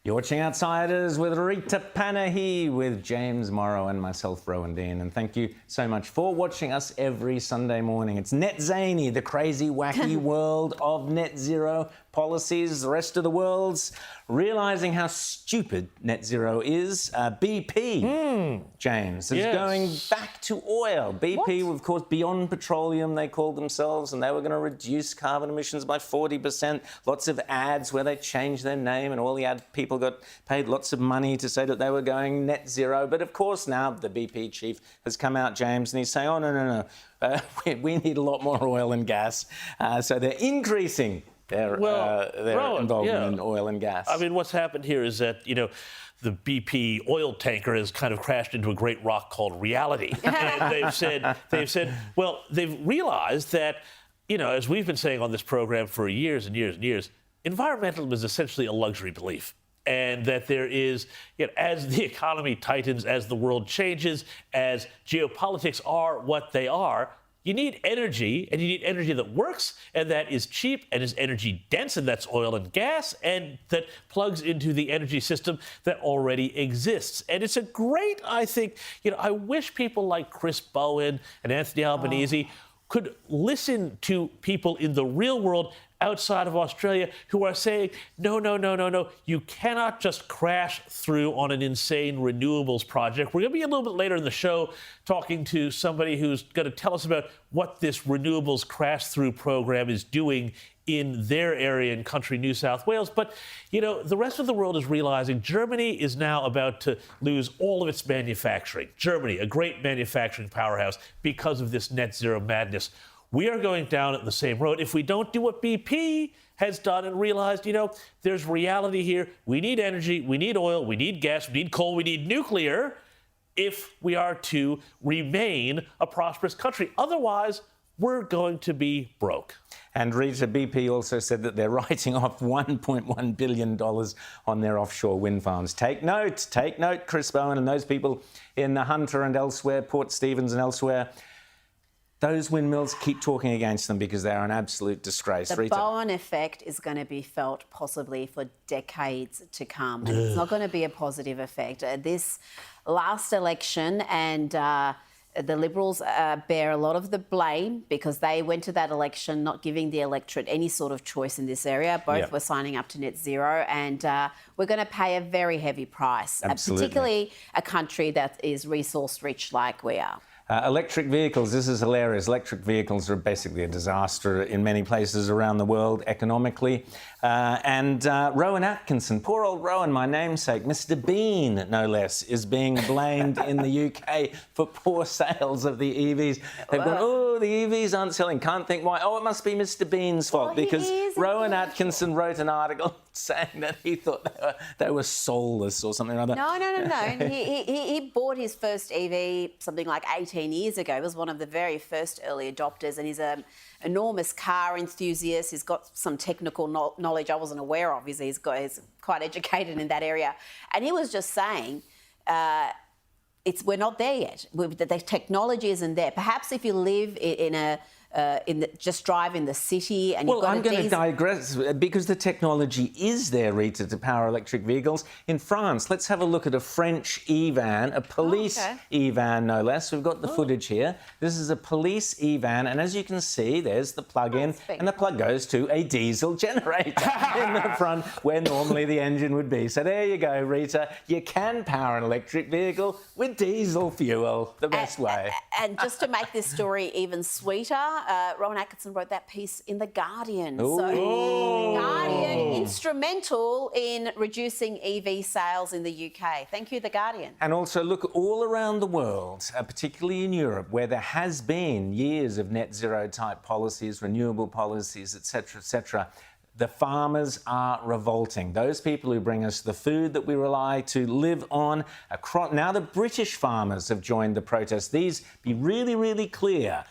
You're watching Outsiders with Rita Panahi, with James Morrow and myself, Rowan Dean. And thank you so much for watching us every Sunday morning. It's Net Zany, the crazy, wacky world of net zero policies. The rest of the world's realising how stupid net zero is. BP, James, is going back to oil. BP, of course, beyond petroleum, they called themselves, and they were going to reduce carbon emissions by 40%. Lots of ads where they changed their name, and all the ad people got paid lots of money to say that they were going net zero. But of course, now the BP chief has come out, James, and he's saying, oh, no. We need a lot more oil and gas. So they're increasing their involvement in oil and gas. I mean, what's happened here is that, you know, the BP oil tanker has kind of crashed into a great rock called reality. And they've said, well, they've realized that, you know, as we've been saying on this program for years and years and years, environmentalism is essentially a luxury belief. And that there is, you know, as the economy tightens, as the world changes, as geopolitics are what they are, you need energy, and you need energy that works, and that is cheap, and is energy dense, and that's oil and gas, and that plugs into the energy system that already exists. And it's a great, I think, you know, I wish people like Chris Bowen and Anthony Albanese could listen to people in the real world outside of Australia who are saying, no, you cannot just crash through on an insane renewables project. We're going to be a little bit later in the show talking to somebody who's going to tell us about what this renewables crash through program is doing in their area in country New South Wales. But, you know, the rest of the world is realizing Germany is now about to lose all of its manufacturing. Germany, a great manufacturing powerhouse, because of this net zero madness. We are going down the same road if we don't do what BP has done and realized, you know, there's reality here. We need energy, we need oil, we need gas, we need coal, we need nuclear if we are to remain a prosperous country. Otherwise, we're going to be broke. And Rita, BP also said that they're writing off $1.1 billion on their offshore wind farms. Take note, Chris Bowen and those people in the Hunter and elsewhere, Port Stephens and elsewhere. Those windmills, keep talking against them because they are an absolute disgrace. The Bowen effect is going to be felt possibly for decades to come. And it's not going to be a positive effect. This last election, and the Liberals bear a lot of the blame because they went to that election not giving the electorate any sort of choice in this area. Both were signing up to net zero, and we're going to pay a very heavy price, particularly a country that is resource rich like we are. Electric vehicles, this is hilarious. Electric vehicles are basically a disaster in many places around the world economically. And Rowan Atkinson, poor old Rowan, my namesake, Mr. Bean, no less, is being blamed in the UK for poor sales of the EVs. They've gone, oh, the EVs aren't selling. Can't think why. Oh, it must be Mr. Bean's fault because Rowan Atkinson wrote an article saying that he thought they were soulless or something like that. No. He bought his first EV something like 18 years ago. He was one of the very first early adopters, and he's an enormous car enthusiast. He's got some technical knowledge I wasn't aware of. He's quite educated in that area. And he was just saying, we're not there yet. The technology isn't there. Perhaps if you live in a just drive in the city, and Well, you've got I'm going to digress because the technology is there, Rita, to power electric vehicles. In France, let's have a look at a French e-van, a police e-van, no less. We've got the footage here. This is a police e-van, and as you can see, there's the plug-in, and the plug goes to a diesel generator in the front, where normally the engine would be. So there you go, Rita. You can power an electric vehicle with diesel fuel, the best way. And just to make this story even sweeter, Rowan Atkinson wrote that piece in The Guardian. Ooh. So The Guardian, instrumental in reducing EV sales in the UK. Thank you, The Guardian. And also look all around the world, particularly in Europe, where there has been years of net zero type policies, renewable policies, etc., etc. The farmers are revolting. Those people who bring us the food that we rely to live on. Now the British farmers have joined the protest. These, be really, really clear,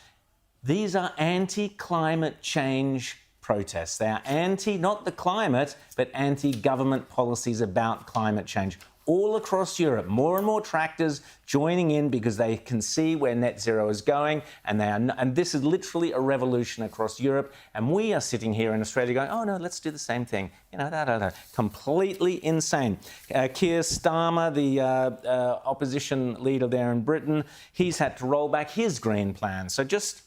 these are anti-climate change protests. They are anti, not the climate, but anti-government policies about climate change. All across Europe, more and more tractors joining in because they can see where net zero is going, and this is literally a revolution across Europe. And we are sitting here in Australia going, oh no, let's do the same thing. You know, completely insane. Keir Starmer, the opposition leader there in Britain, he's had to roll back his green plan. So just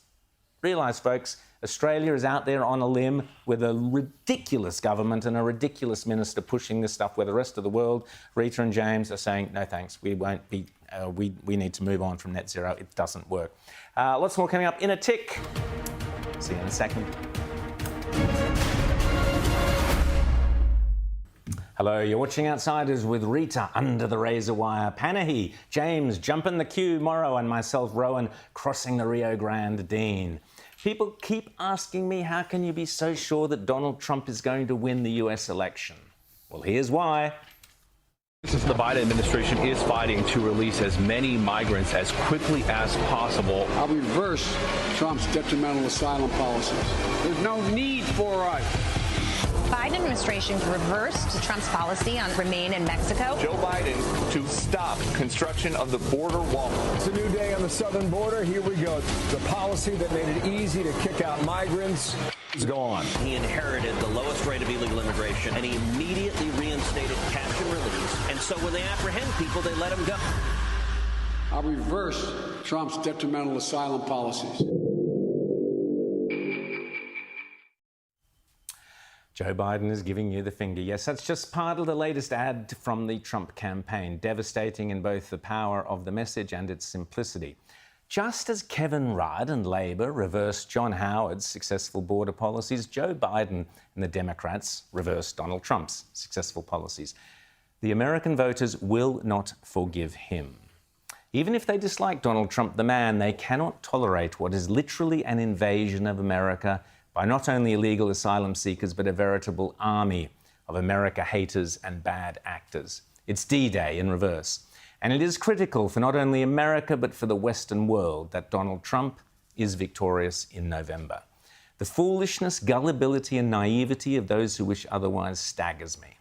realise, folks, Australia is out there on a limb with a ridiculous government and a ridiculous minister pushing this stuff where the rest of the world, Rita and James, are saying, no thanks, we won't be, we need to move on from net zero. It doesn't work. Lots more coming up in a tick. See you in a second. Hello, you're watching Outsiders with Rita under the razor wire, Panahi, James jumping the queue, Morrow, and myself, Rowan, crossing the Rio Grande Dean. People keep asking me, how can you be so sure that Donald Trump is going to win the US election? Well, here's why. The Biden administration is fighting to release as many migrants as quickly as possible. I'll reverse Trump's detrimental asylum policies. There's no need for us. Biden administration reversed Trump's policy on remain in Mexico. Joe Biden to stop construction of the border wall. It's a new day on the southern border. Here we go. The policy that made it easy to kick out migrants is gone. He inherited the lowest rate of illegal immigration, and he immediately reinstated catch and release. And so when they apprehend people, they let them go. I'll reverse Trump's detrimental asylum policies. Joe Biden is giving you the finger. Yes, that's just part of the latest ad from the Trump campaign, devastating in both the power of the message and its simplicity. Just as Kevin Rudd and Labor reversed John Howard's successful border policies, Joe Biden and the Democrats reversed Donald Trump's successful policies. The American voters will not forgive him. Even if they dislike Donald Trump, the man, they cannot tolerate what is literally an invasion of America by not only illegal asylum seekers, but a veritable army of America haters and bad actors. It's D-Day in reverse. And it is critical for not only America, but for the Western world that Donald Trump is victorious in November. The foolishness, gullibility and naivety of those who wish otherwise staggers me.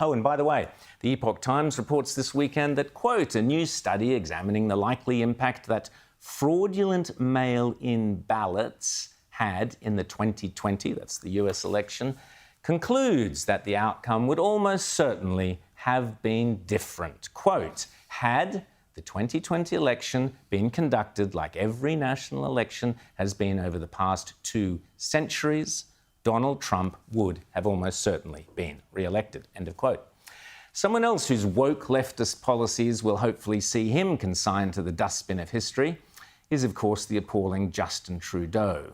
Oh, and by the way, the Epoch Times reports this weekend that, quote, a new study examining the likely impact that fraudulent mail-in ballots had in the 2020, that's the US election, concludes that the outcome would almost certainly have been different. Quote, had the 2020 election been conducted like every national election has been over the past 2 centuries, Donald Trump would have almost certainly been re-elected, end of quote. Someone else whose woke leftist policies will hopefully see him consigned to the dustbin of history is, of course, the appalling Justin Trudeau,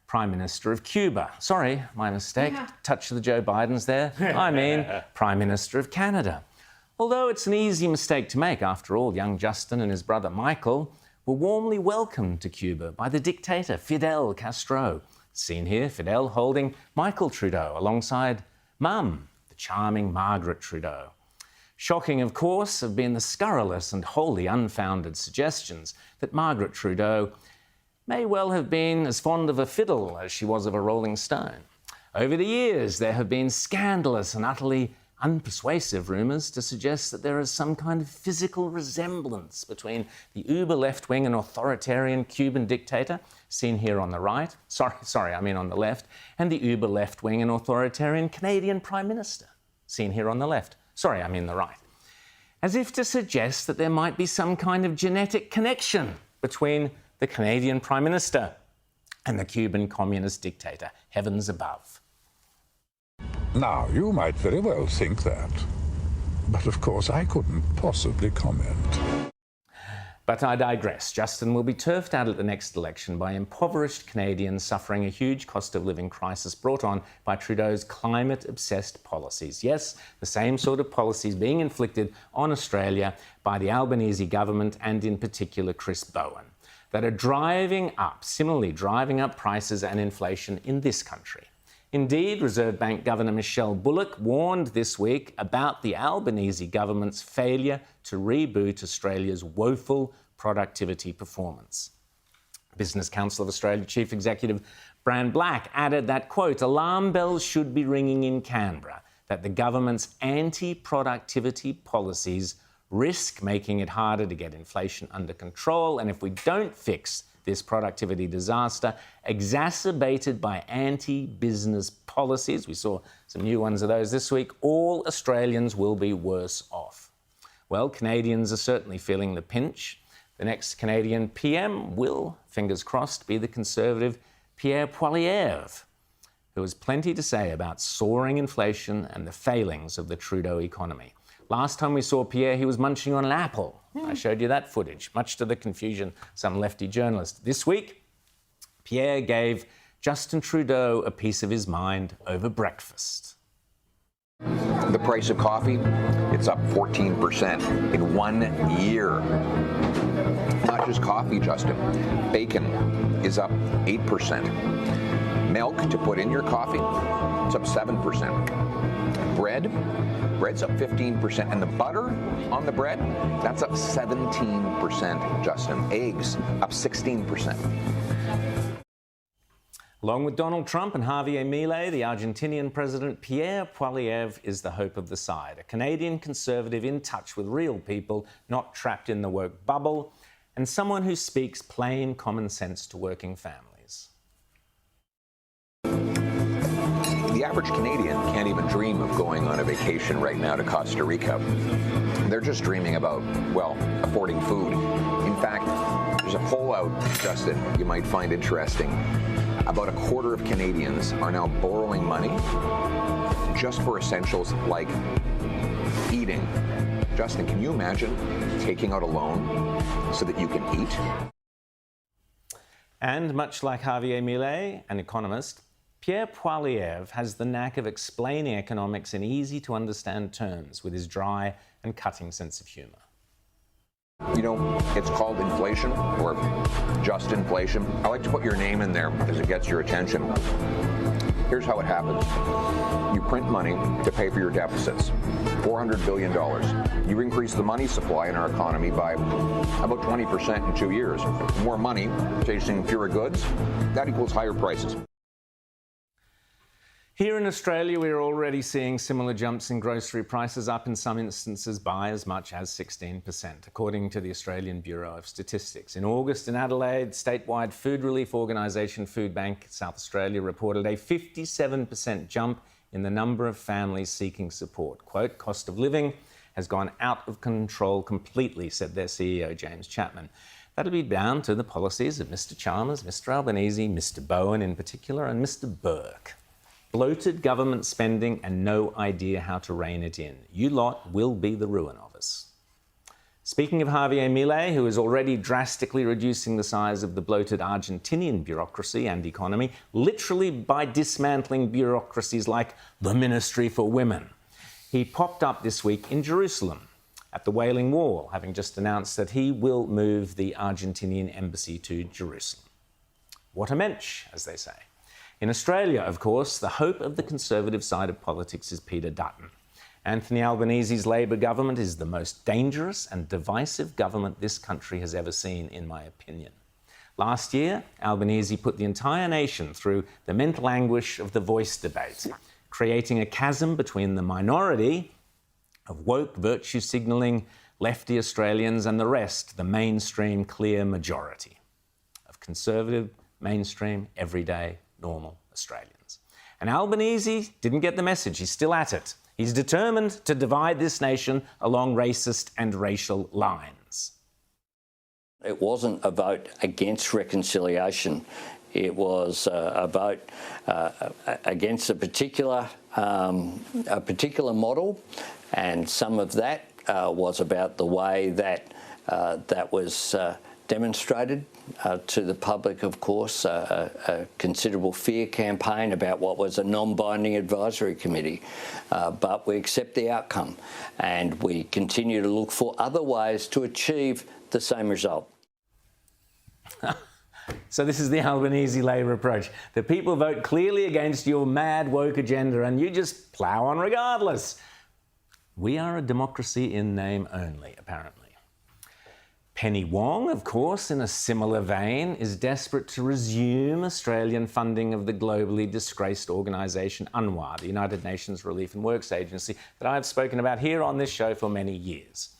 Prime Minister of Cuba. Sorry, my mistake. Touch of the Joe Bidens there. I mean, Prime Minister of Canada. Although it's an easy mistake to make, after all, young Justin and his brother Michael were warmly welcomed to Cuba by the dictator Fidel Castro. Seen here, Fidel holding Michael Trudeau alongside Mum, the charming Margaret Trudeau. Shocking, of course, have been the scurrilous and wholly unfounded suggestions that Margaret Trudeau may well have been as fond of a fiddle as she was of a Rolling Stone. Over the years, there have been scandalous and utterly unpersuasive rumours to suggest that there is some kind of physical resemblance between the uber left-wing and authoritarian Cuban dictator, seen here on the right, on the left, and the uber left-wing and authoritarian Canadian Prime Minister, seen here on the left, the right. As if to suggest that there might be some kind of genetic connection between the Canadian Prime Minister and the Cuban communist dictator, heavens above. Now, you might very well think that, but of course I couldn't possibly comment. But I digress. Justin will be turfed out at the next election by impoverished Canadians suffering a huge cost of living crisis brought on by Trudeau's climate-obsessed policies. Yes, the same sort of policies being inflicted on Australia by the Albanese government and in particular Chris Bowen, that are similarly driving up prices and inflation in this country. Indeed, Reserve Bank Governor Michelle Bullock warned this week about the Albanese government's failure to reboot Australia's woeful productivity performance. Business Council of Australia Chief Executive Bran Black added that, quote, alarm bells should be ringing in Canberra that the government's anti-productivity policies risk making it harder to get inflation under control, and if we don't fix this productivity disaster, exacerbated by anti-business policies, we saw some new ones of those this week, all Australians will be worse off. Well, Canadians are certainly feeling the pinch. The next Canadian PM will, fingers crossed, be the Conservative Pierre Poilievre, who has plenty to say about soaring inflation and the failings of the Trudeau economy. Last time we saw Pierre, he was munching on an apple. I showed you that footage, much to the confusion of some lefty journalists. This week, Pierre gave Justin Trudeau a piece of his mind over breakfast. The price of coffee, it's up 14% in 1 year. Not just coffee, Justin. Bacon is up 8%. Milk to put in your coffee, it's up 7%. Bread's up 15%, and the butter on the bread, that's up 17%, Justin. Eggs, up 16%. Along with Donald Trump and Javier Milei, the Argentinian president Pierre Poilievre is the hope of the side, a Canadian conservative in touch with real people, not trapped in the woke bubble, and someone who speaks plain common sense to working families. The average Canadian can't even dream of going on a vacation right now to Costa Rica. They're just dreaming about, well, affording food. In fact, there's a poll out, Justin, you might find interesting. About a quarter of Canadians are now borrowing money just for essentials like eating. Justin, can you imagine taking out a loan so that you can eat? And much like Javier Milei, an economist, Pierre Poilievre has the knack of explaining economics in easy-to-understand terms with his dry and cutting sense of humour. You know, it's called inflation, or just inflation. I like to put your name in there because it gets your attention. Here's how it happens. You print money to pay for your deficits, $400 billion. You increase the money supply in our economy by about 20% in 2 years. More money chasing fewer goods, that equals higher prices. Here in Australia, we are already seeing similar jumps in grocery prices, up in some instances by as much as 16%, according to the Australian Bureau of Statistics. In August in Adelaide, statewide food relief organisation Foodbank South Australia reported a 57% jump in the number of families seeking support. Quote, cost of living has gone out of control completely, said their CEO, James Chapman. That'll be down to the policies of Mr Chalmers, Mr Albanese, Mr Bowen in particular, and Mr Burke. Bloated government spending and no idea how to rein it in. You lot will be the ruin of us. Speaking of Javier Milei, who is already drastically reducing the size of the bloated Argentinian bureaucracy and economy, literally by dismantling bureaucracies like the Ministry for Women. He popped up this week in Jerusalem at the Wailing Wall, having just announced that he will move the Argentinian embassy to Jerusalem. What a mensch, as they say. In Australia, of course, the hope of the Conservative side of politics is Peter Dutton. Anthony Albanese's Labor government is the most dangerous and divisive government this country has ever seen, in my opinion. Last year, Albanese put the entire nation through the mental anguish of the Voice debate, creating a chasm between the minority of woke, virtue-signalling lefty Australians and the rest, the mainstream clear majority of conservative, mainstream, everyday, normal Australians. And Albanese didn't get the message. He's still at it. He's determined to divide this nation along racist and racial lines. It wasn't a vote against reconciliation. It was a vote against a particular model, and some of that was about the way that that was demonstrated to the public, of course, a considerable fear campaign about what was a non-binding advisory committee. But we accept the outcome, and we continue to look for other ways to achieve the same result. So this is the Albanese Labor approach. The people vote clearly against your mad woke agenda and you just plough on regardless. We are a democracy in name only, apparently. Penny Wong, of course, in a similar vein, is desperate to resume Australian funding of the globally disgraced organisation UNRWA, the United Nations Relief and Works Agency, that I've spoken about here on this show for many years.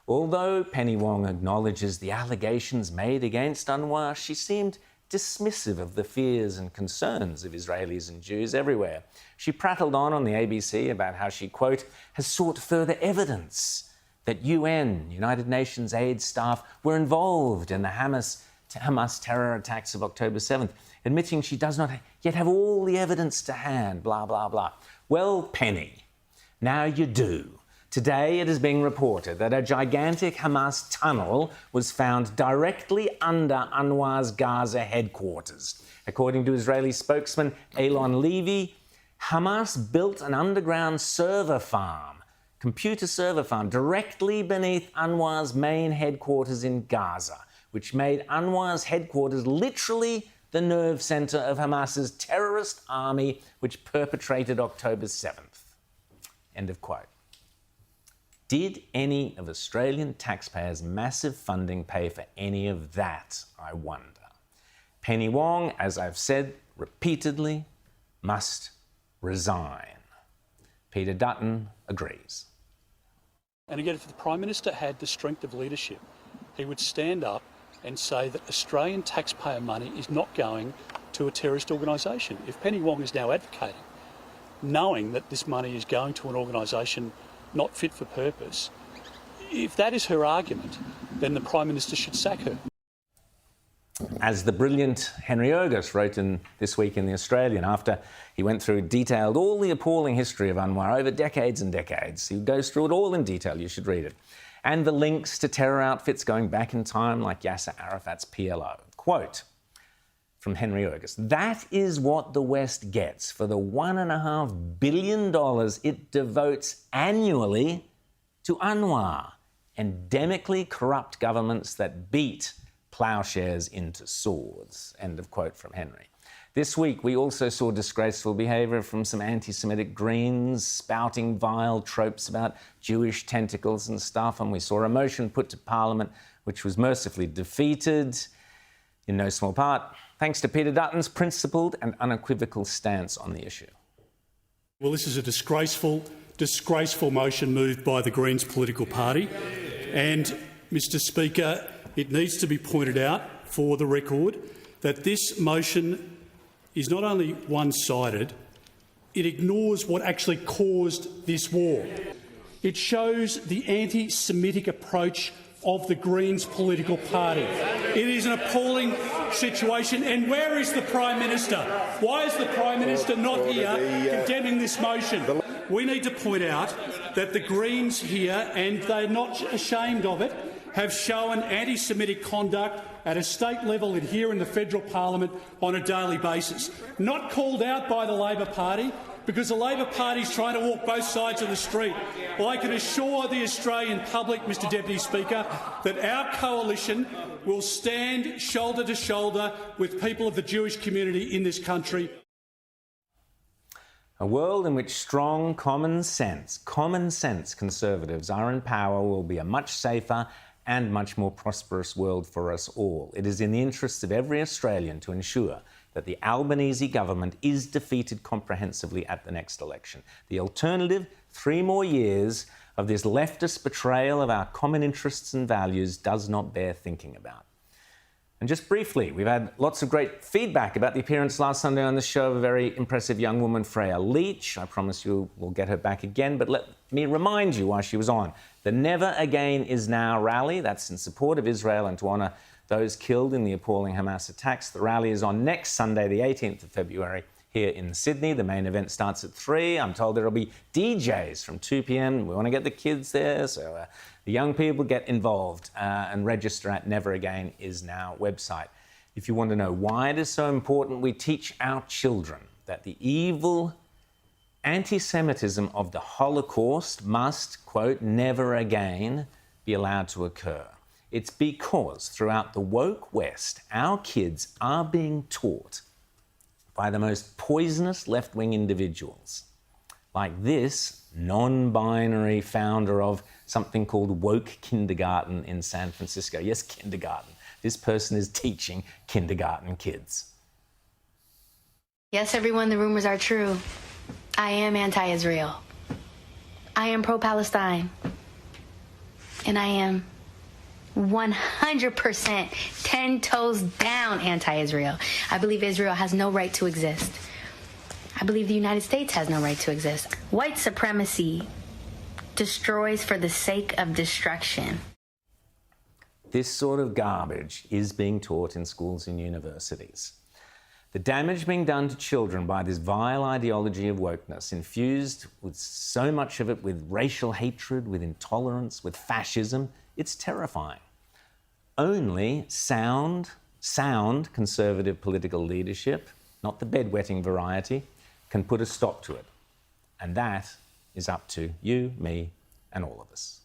Although Penny Wong acknowledges the allegations made against UNRWA, she seemed dismissive of the fears and concerns of Israelis and Jews everywhere. She prattled on the ABC about how she, quote, has sought further evidence that UN, United Nations aid staff, were involved in the Hamas terror attacks of October 7th, admitting she does not yet have all the evidence to hand, blah, blah, blah. Well, Penny, now you do. Today it is being reported that a gigantic Hamas tunnel was found directly under UNRWA's Gaza headquarters. According to Israeli spokesman Eylon Levy, Hamas built an underground computer server farm, directly beneath UNRWA's main headquarters in Gaza, which made UNRWA's headquarters literally the nerve centre of Hamas's terrorist army, which perpetrated October 7th. End of quote. Did any of Australian taxpayers' massive funding pay for any of that, I wonder? Penny Wong, as I've said repeatedly, must resign. Peter Dutton agrees. And again, if the Prime Minister had the strength of leadership, he would stand up and say that Australian taxpayer money is not going to a terrorist organisation. If Penny Wong is now advocating, knowing that this money is going to an organisation not fit for purpose, if that is her argument, then the Prime Minister should sack her. As the brilliant Henry Ogus wrote this week in The Australian, after he went through detailed all the appalling history of UNRWA over decades and decades. He goes through it all in detail, you should read it. And the links to terror outfits going back in time like Yasser Arafat's PLO. Quote from Henry Ogus, that is what the West gets for the $1.5 billion it devotes annually to UNRWA, endemically corrupt governments that beat ploughshares into swords. End of quote from Henry. This week, we also saw disgraceful behaviour from some anti-Semitic Greens spouting vile tropes about Jewish tentacles and stuff, and we saw a motion put to Parliament which was mercifully defeated, in no small part, thanks to Peter Dutton's principled and unequivocal stance on the issue. Well, this is a disgraceful motion moved by the Greens political party. And, Mr Speaker, it needs to be pointed out for the record that this motion is not only one-sided, it ignores what actually caused this war. It shows the anti-Semitic approach of the Greens political party. It is an appalling situation. And where is the Prime Minister? Why is the Prime Minister not here condemning this motion? We need to point out that the Greens here, and they're not ashamed of it, have shown anti-Semitic conduct at a state level and here in the federal parliament on a daily basis. Not called out by the Labor Party, because the Labor Party is trying to walk both sides of the street. Well, I can assure the Australian public, Mr Deputy Speaker, that our coalition will stand shoulder to shoulder with people of the Jewish community in this country. A world in which strong common sense conservatives are in power will be a much safer and much more prosperous world for us all. It is in the interests of every Australian to ensure that the Albanese government is defeated comprehensively at the next election. The alternative, 3 more years of this leftist betrayal of our common interests and values, does not bear thinking about. And just briefly, we've had lots of great feedback about the appearance last Sunday on the show of a very impressive young woman, Freya Leach. I promise you we'll get her back again, but let me remind you why she was on. The Never Again Is Now rally, that's in support of Israel and to honour those killed in the appalling Hamas attacks. The rally is on next Sunday, the 18th of February, here in Sydney. The main event starts at 3. I'm told there'll be DJs from 2 p.m. We want to get the kids there, so the young people get involved and register at Never Again Is Now website. If you want to know why it is so important, we teach our children that the evil anti-Semitism of the Holocaust must, quote, never again be allowed to occur. It's because throughout the woke West, our kids are being taught by the most poisonous left-wing individuals, like this non-binary founder of something called Woke Kindergarten in San Francisco. Yes, kindergarten. This person is teaching kindergarten kids. Yes, everyone, the rumors are true. I am anti-Israel. I am pro-Palestine. And I am 100% 10 toes down anti-Israel. I believe Israel has no right to exist. I believe the United States has no right to exist. White supremacy destroys for the sake of destruction. This sort of garbage is being taught in schools and universities. The damage being done to children by this vile ideology of wokeness, infused with so much of it with racial hatred, with intolerance, with fascism, it's terrifying. Only sound conservative political leadership, not the bedwetting variety, can put a stop to it. And that is up to you, me, and all of us.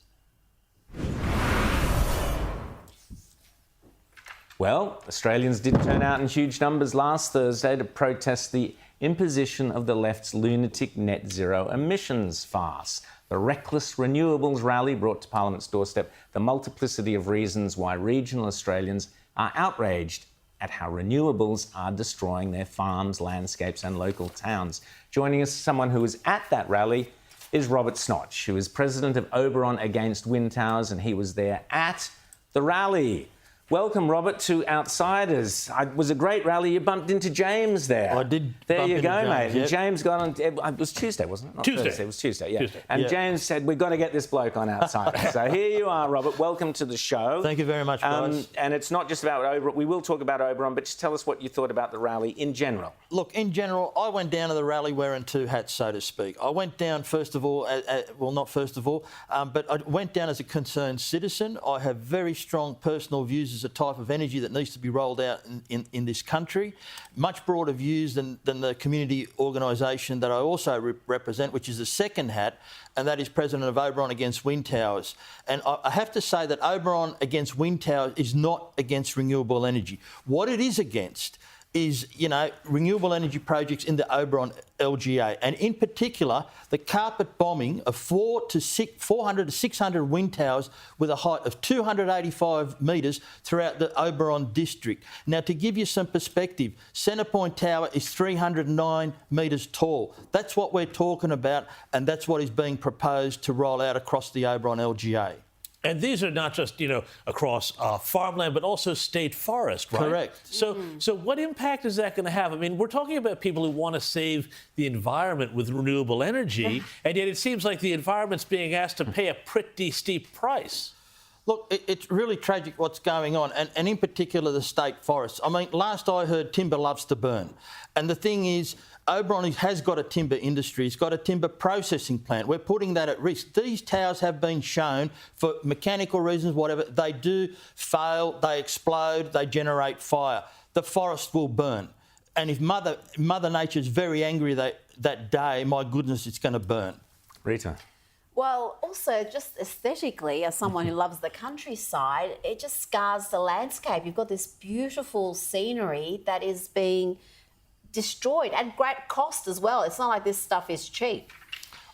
Well, Australians did turn out in huge numbers last Thursday to protest the imposition of the left's lunatic net zero emissions farce. The reckless renewables rally brought to Parliament's doorstep the multiplicity of reasons why regional Australians are outraged at how renewables are destroying their farms, landscapes and local towns. Joining us, someone who was at that rally, is Robert Snotch, who is president of Oberon Against Wind Towers, and he was there at the rally. Welcome, Robert, to Outsiders. It was a great rally. You bumped into James there. I did. There you go, James, mate. yep. And James got on. It was Tuesday, wasn't it? Not Tuesday. Thursday. It was Tuesday, yeah. Tuesday. And Yeah. James said, we've got to get this bloke on Outsiders. So here you are, Robert. Welcome to the show. Thank you very much, guys. And it's not just about Oberon. We will talk about Oberon, but just tell us what you thought about the rally in general. Look, in general, I went down to the rally wearing 2 hats, so to speak. I went down, first of all, well, not first of all, but I went down as a concerned citizen. I have very strong personal views as a type of energy that needs to be rolled out in this country. Much broader views than the community organisation that I also represent, which is the second hat, and that is president of Oberon Against Wind Towers. And I have to say that Oberon Against Wind Towers is not against renewable energy. What it is against is, renewable energy projects in the Oberon LGA, and in particular, the carpet bombing of 400 to 600 wind towers with a height of 285 metres throughout the Oberon district. Now, to give you some perspective, Centrepoint Tower is 309 metres tall. That's what we're talking about, and that's what is being proposed to roll out across the Oberon LGA. And these are not just, across farmland, but also state forest, right? Correct. So what impact is that going to have? I mean, we're talking about people who want to save the environment with renewable energy, and yet it seems like the environment's being asked to pay a pretty steep price. Look, it's really tragic what's going on, and in particular the state forests. I mean, last I heard, timber loves to burn. And the thing is, Oberon has got a timber industry. It's got a timber processing plant. We're putting that at risk. These towers have been shown, for mechanical reasons, whatever, they do fail, they explode, they generate fire. The forest will burn. And if Mother Nature's very angry that day, my goodness, it's going to burn. Rita. Well, also just aesthetically, as someone who loves the countryside, it just scars the landscape. You've got this beautiful scenery that is being destroyed at great cost as well. It's not like this stuff is cheap.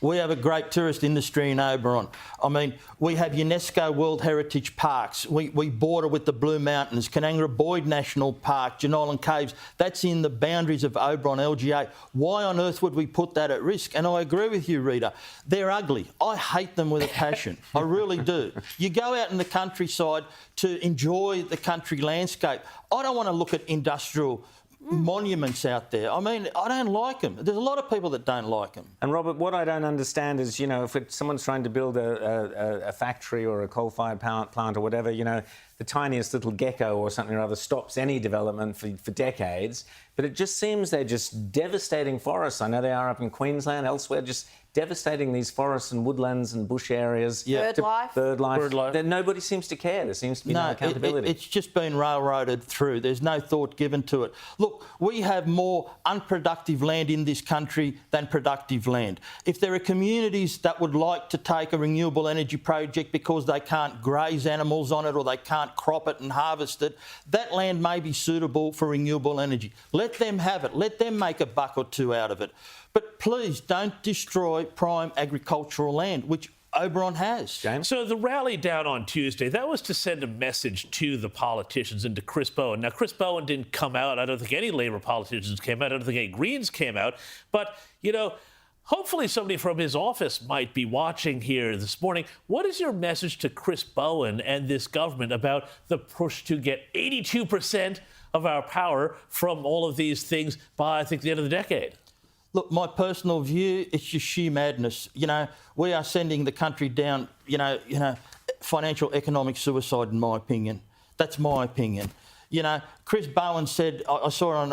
We have a great tourist industry in Oberon. I mean, we have UNESCO World Heritage Parks. We border with the Blue Mountains, Canangra Boyd National Park, Jenolan Caves. That's in the boundaries of Oberon LGA. Why on earth would we put that at risk? And I agree with you, Rita. They're ugly. I hate them with a passion. I really do. You go out in the countryside to enjoy the country landscape. I don't want to look at industrial monuments out there. I mean, I don't like them. There's a lot of people that don't like them. And Robert, what I don't understand is, you know, if someone's trying to build a factory or a coal-fired plant or whatever, you know, the tiniest little gecko or something or other stops any development for decades. But it just seems they're just devastating forests. I know they are up in Queensland, elsewhere, just devastating these forests and woodlands and bush areas. Yeah. Bird life. Nobody seems to care. There seems to be no accountability. It's just been railroaded through. There's no thought given to it. Look, we have more unproductive land in this country than productive land. If there are communities that would like to take a renewable energy project because they can't graze animals on it or they can't crop it and harvest it, that land may be suitable for renewable energy. Let them have it. Let them make a buck or two out of it. But please don't destroy prime agricultural land, which Oberon has. James? So the rally down on Tuesday, that was to send a message to the politicians and to Chris Bowen. Now, Chris Bowen didn't come out. I don't think any Labor politicians came out. I don't think any Greens came out. But, you know, hopefully somebody from his office might be watching here this morning. What is your message to Chris Bowen and this government about the push to get 82% of our power from all of these things by, I think, the end of the decade? Look, my personal view, it's just sheer madness. You know, we are sending the country down, you know, financial economic suicide, in my opinion. That's my opinion. You know, Chris Bowen said, I saw it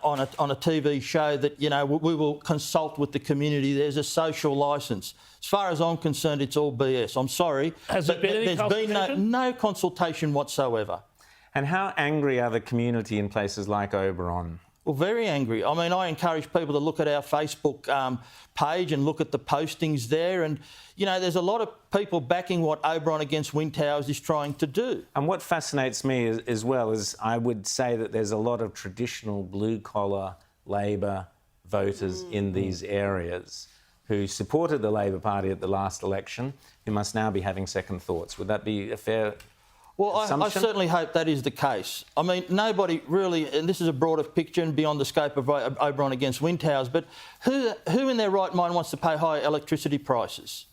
on a TV show that, you know, we will consult with the community. There's a social licence. As far as I'm concerned, it's all BS. I'm sorry. Has there been any consultation? There's been no consultation whatsoever. And how angry are the community in places like Oberon? Well, very angry. I mean, I encourage people to look at our Facebook page and look at the postings there. And, you know, there's a lot of people backing what Oberon against Wind Towers is trying to do. And what fascinates me as well is I would say that there's a lot of traditional blue-collar Labor voters in these areas who supported the Labor Party at the last election, who must now be having second thoughts. Would that be a fair Well, I certainly hope that is the case. I mean, nobody really, and this is a broader picture and beyond the scope of Oberon against Wind Towers, but who in their right mind wants to pay higher electricity prices?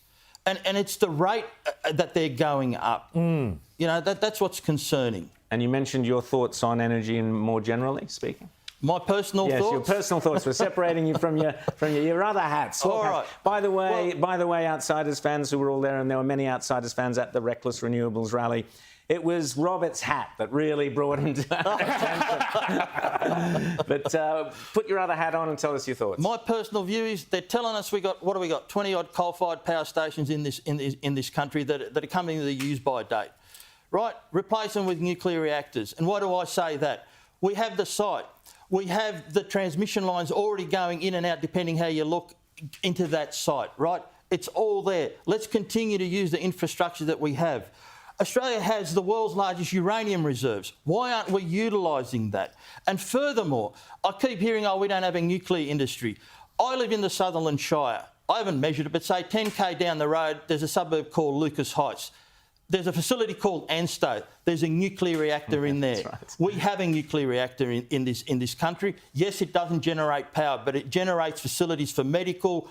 And it's the rate that they're going up. You know, that's what's concerning. And you mentioned your thoughts on energy and more generally speaking? My personal thoughts? Yes, your personal thoughts. We're separating you from your other hats. All right. By the way, Outsiders fans who were all there, and there were many Outsiders fans at the Reckless Renewables rally, it was Robert's hat that really brought him to attention. But put your other hat on and tell us your thoughts. My personal view is they're telling us we got 20-odd coal-fired power stations in this country that are coming to the use-by date. Right? Replace them with nuclear reactors. And why do I say that? We have the site. We have the transmission lines already going in and out, depending how you look into that site, right? It's all there. Let's continue to use the infrastructure that we have. Australia has the world's largest uranium reserves. Why aren't we utilising that? And furthermore, I keep hearing, we don't have a nuclear industry. I live in the Sutherland Shire. I haven't measured it, but say 10k down the road, there's a suburb called Lucas Heights. There's a facility called Ansto. There's a nuclear reactor in there. Right. We have a nuclear reactor in this country. Yes, it doesn't generate power, but it generates facilities for medical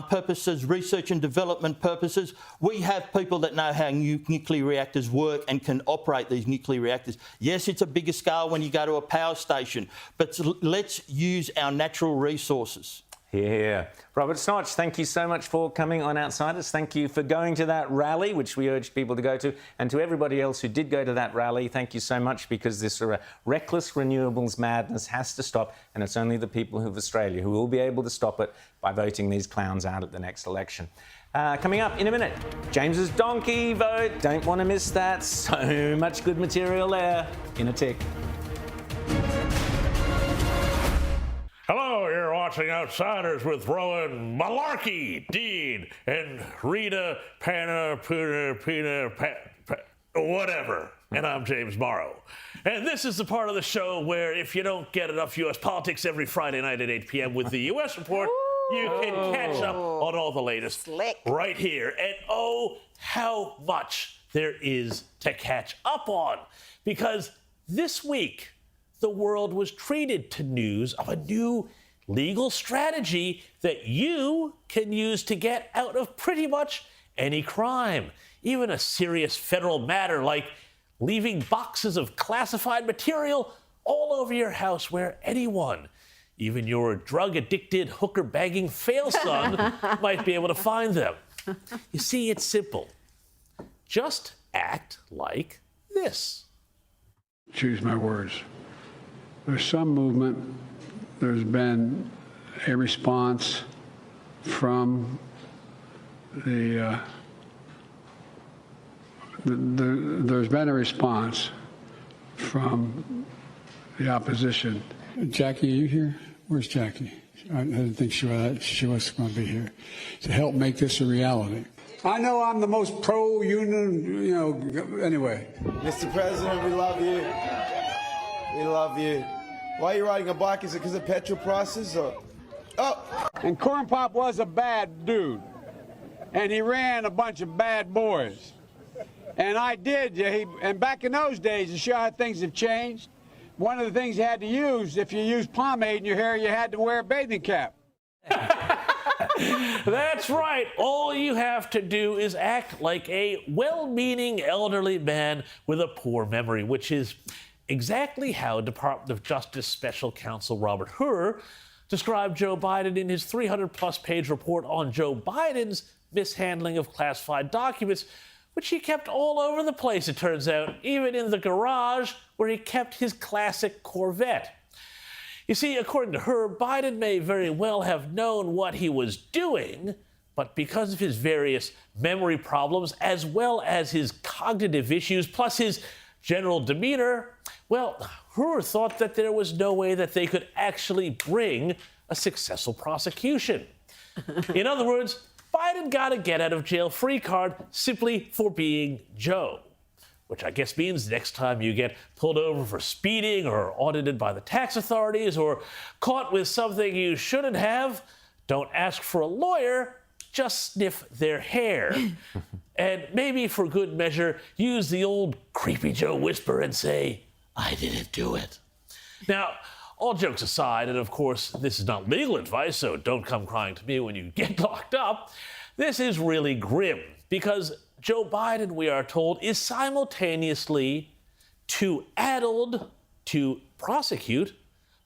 purposes, research and development purposes. We have people that know how nuclear reactors work and can operate these nuclear reactors. Yes, it's a bigger scale when you go to a power station, but let's use our natural resources. Yeah. Robert Snodge, thank you so much for coming on Outsiders. Thank you for going to that rally, which we urged people to go to. And to everybody else who did go to that rally, thank you so much, because this reckless renewables madness has to stop. And it's only the people of Australia who will be able to stop it by voting these clowns out at the next election. Coming up in a minute, James's donkey vote. Don't want to miss that. So much good material there in a tick. Hello, you're watching Outsiders with Rowan Malarkey, Dean, and Rita whatever. And I'm James Morrow. And this is the part of the show where if you don't get enough U.S. politics every Friday night at 8 p.m. with the U.S. Report, You can catch up on all the latest right here. And oh, how much there is to catch up on. Because this week, the world was treated to news of a new legal strategy that you can use to get out of pretty much any crime, even a serious federal matter like leaving boxes of classified material all over your house where anyone, even your drug-addicted, hooker-bagging fail son, might be able to find them. You see, it's simple. Just act like this. Choose my words. There's some movement. There's been a response from there's been a response from the opposition. Jackie, are you here? Where's Jackie? I didn't think she was going to be here to help make this a reality. I know I'm the most pro-union, anyway. Mr. President, we love you. We love you. Why are you riding a bike? Is it because of petrol prices? Or? Oh! And Corn Pop was a bad dude. And he ran a bunch of bad boys. And I did. And back in those days, to show how things have changed, one of the things you had to use, if you used pomade in your hair, you had to wear a bathing cap. That's right. All you have to do is act like a well-meaning elderly man with a poor memory, which is exactly how Department of Justice Special Counsel Robert Hur described Joe Biden in his 300-plus page report on Joe Biden's mishandling of classified documents, which he kept all over the place, it turns out, even in the garage where he kept his classic Corvette. You see, according to her, Biden may very well have known what he was doing, but because of his various memory problems, as well as his cognitive issues, plus his general demeanor, well, Hur thought that there was no way that they could actually bring a successful prosecution. In other words, Biden got a get-out-of-jail-free card simply for being Joe, which I guess means next time you get pulled over for speeding or audited by the tax authorities or caught with something you shouldn't have, don't ask for a lawyer, just sniff their hair. And maybe for good measure, use the old Creepy Joe whisper and say, I didn't do it. Now, all jokes aside, and of course, this is not legal advice, so don't come crying to me when you get locked up, this is really grim because Joe Biden, we are told, is simultaneously too addled to prosecute,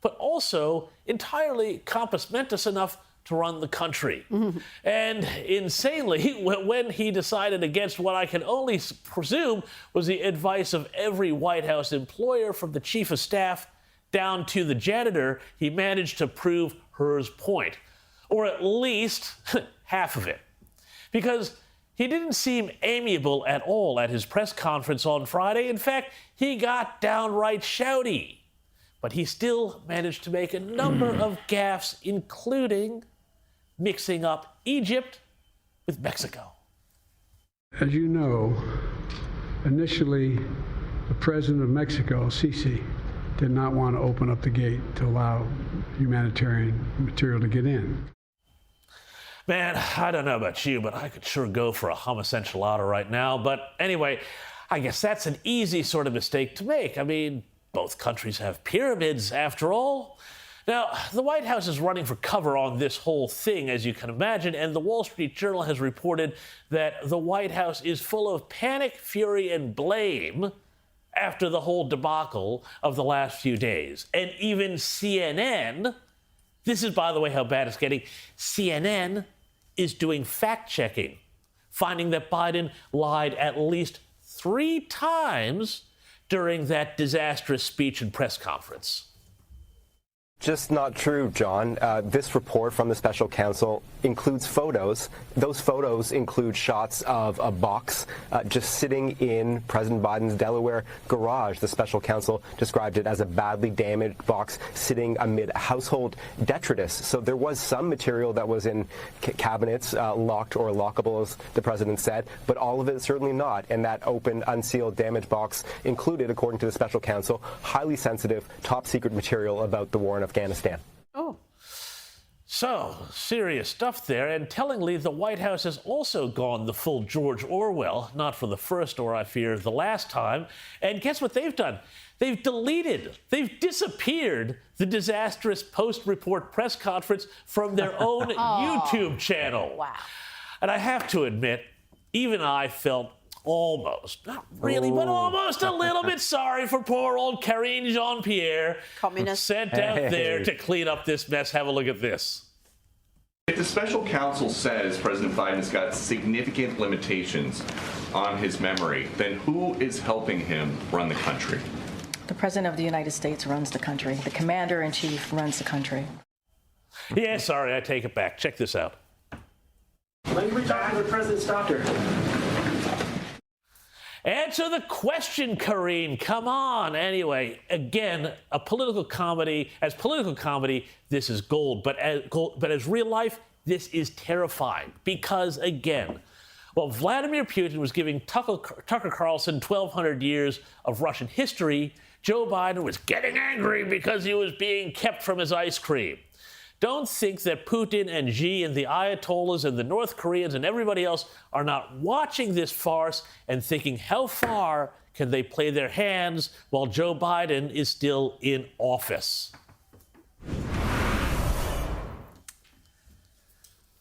but also entirely compos mentis enough to run the country. And insanely, when he decided against what I can only presume was the advice of every White House employer from the chief of staff down to the janitor, he managed to prove Hur's point, or at least half of it. Because he didn't seem amiable at all at his press conference on Friday. In fact, he got downright shouty. But he still managed to make a number of gaffes, including mixing up Egypt with Mexico. As you know, initially, the president of Mexico, Sisi, did not want to open up the gate to allow humanitarian material to get in. Man, I don't know about you, but I could sure go for a hummus enchilada right now. But anyway, I guess that's an easy sort of mistake to make. I mean, both countries have pyramids, after all. Now, the White House is running for cover on this whole thing, as you can imagine, and the Wall Street Journal has reported that the White House is full of panic, fury, and blame after the whole debacle of the last few days. And even CNN, this is, by the way, how bad it's getting, CNN is doing fact-checking, finding that Biden lied at least 3 times during that disastrous speech and press conference. Just not true, John. This report from the special counsel includes photos. Those photos include shots of a box just sitting in President Biden's Delaware garage. The special counsel described it as a badly damaged box sitting amid household detritus. So there was some material that was in cabinets, locked or lockable, as the president said, but all of it certainly not. And that open, unsealed, damaged box included, according to the special counsel, highly sensitive, top secret material about the war in Afghanistan. Oh. So, serious stuff there, and tellingly, the White House has also gone the full George Orwell, not for the first or, I fear, the last time. And guess what they've done? They've disappeared the disastrous post-report press conference from their own YouTube channel. Wow. And I have to admit, even I felt almost, not really, but almost a little bit sorry for poor old Karine Jean-Pierre, sent out there to clean up this mess. Have a look at this. If the special counsel says President Biden's got significant limitations on his memory, then who is helping him run the country? The President of the United States runs the country. The Commander-in-Chief runs the country. Yeah, sorry, I take it back. Check this out. Let me reach out to the President's doctor. Answer the question, Karine. Come on. Anyway, again, a political comedy. As political comedy, this is gold. But as real life, this is terrifying. Because, again, while Vladimir Putin was giving Tucker Carlson 1,200 years of Russian history, Joe Biden was getting angry because he was being kept from his ice cream. Don't think that Putin and Xi and the Ayatollahs and the North Koreans and everybody else are not watching this farce and thinking, how far can they play their hands while Joe Biden is still in office?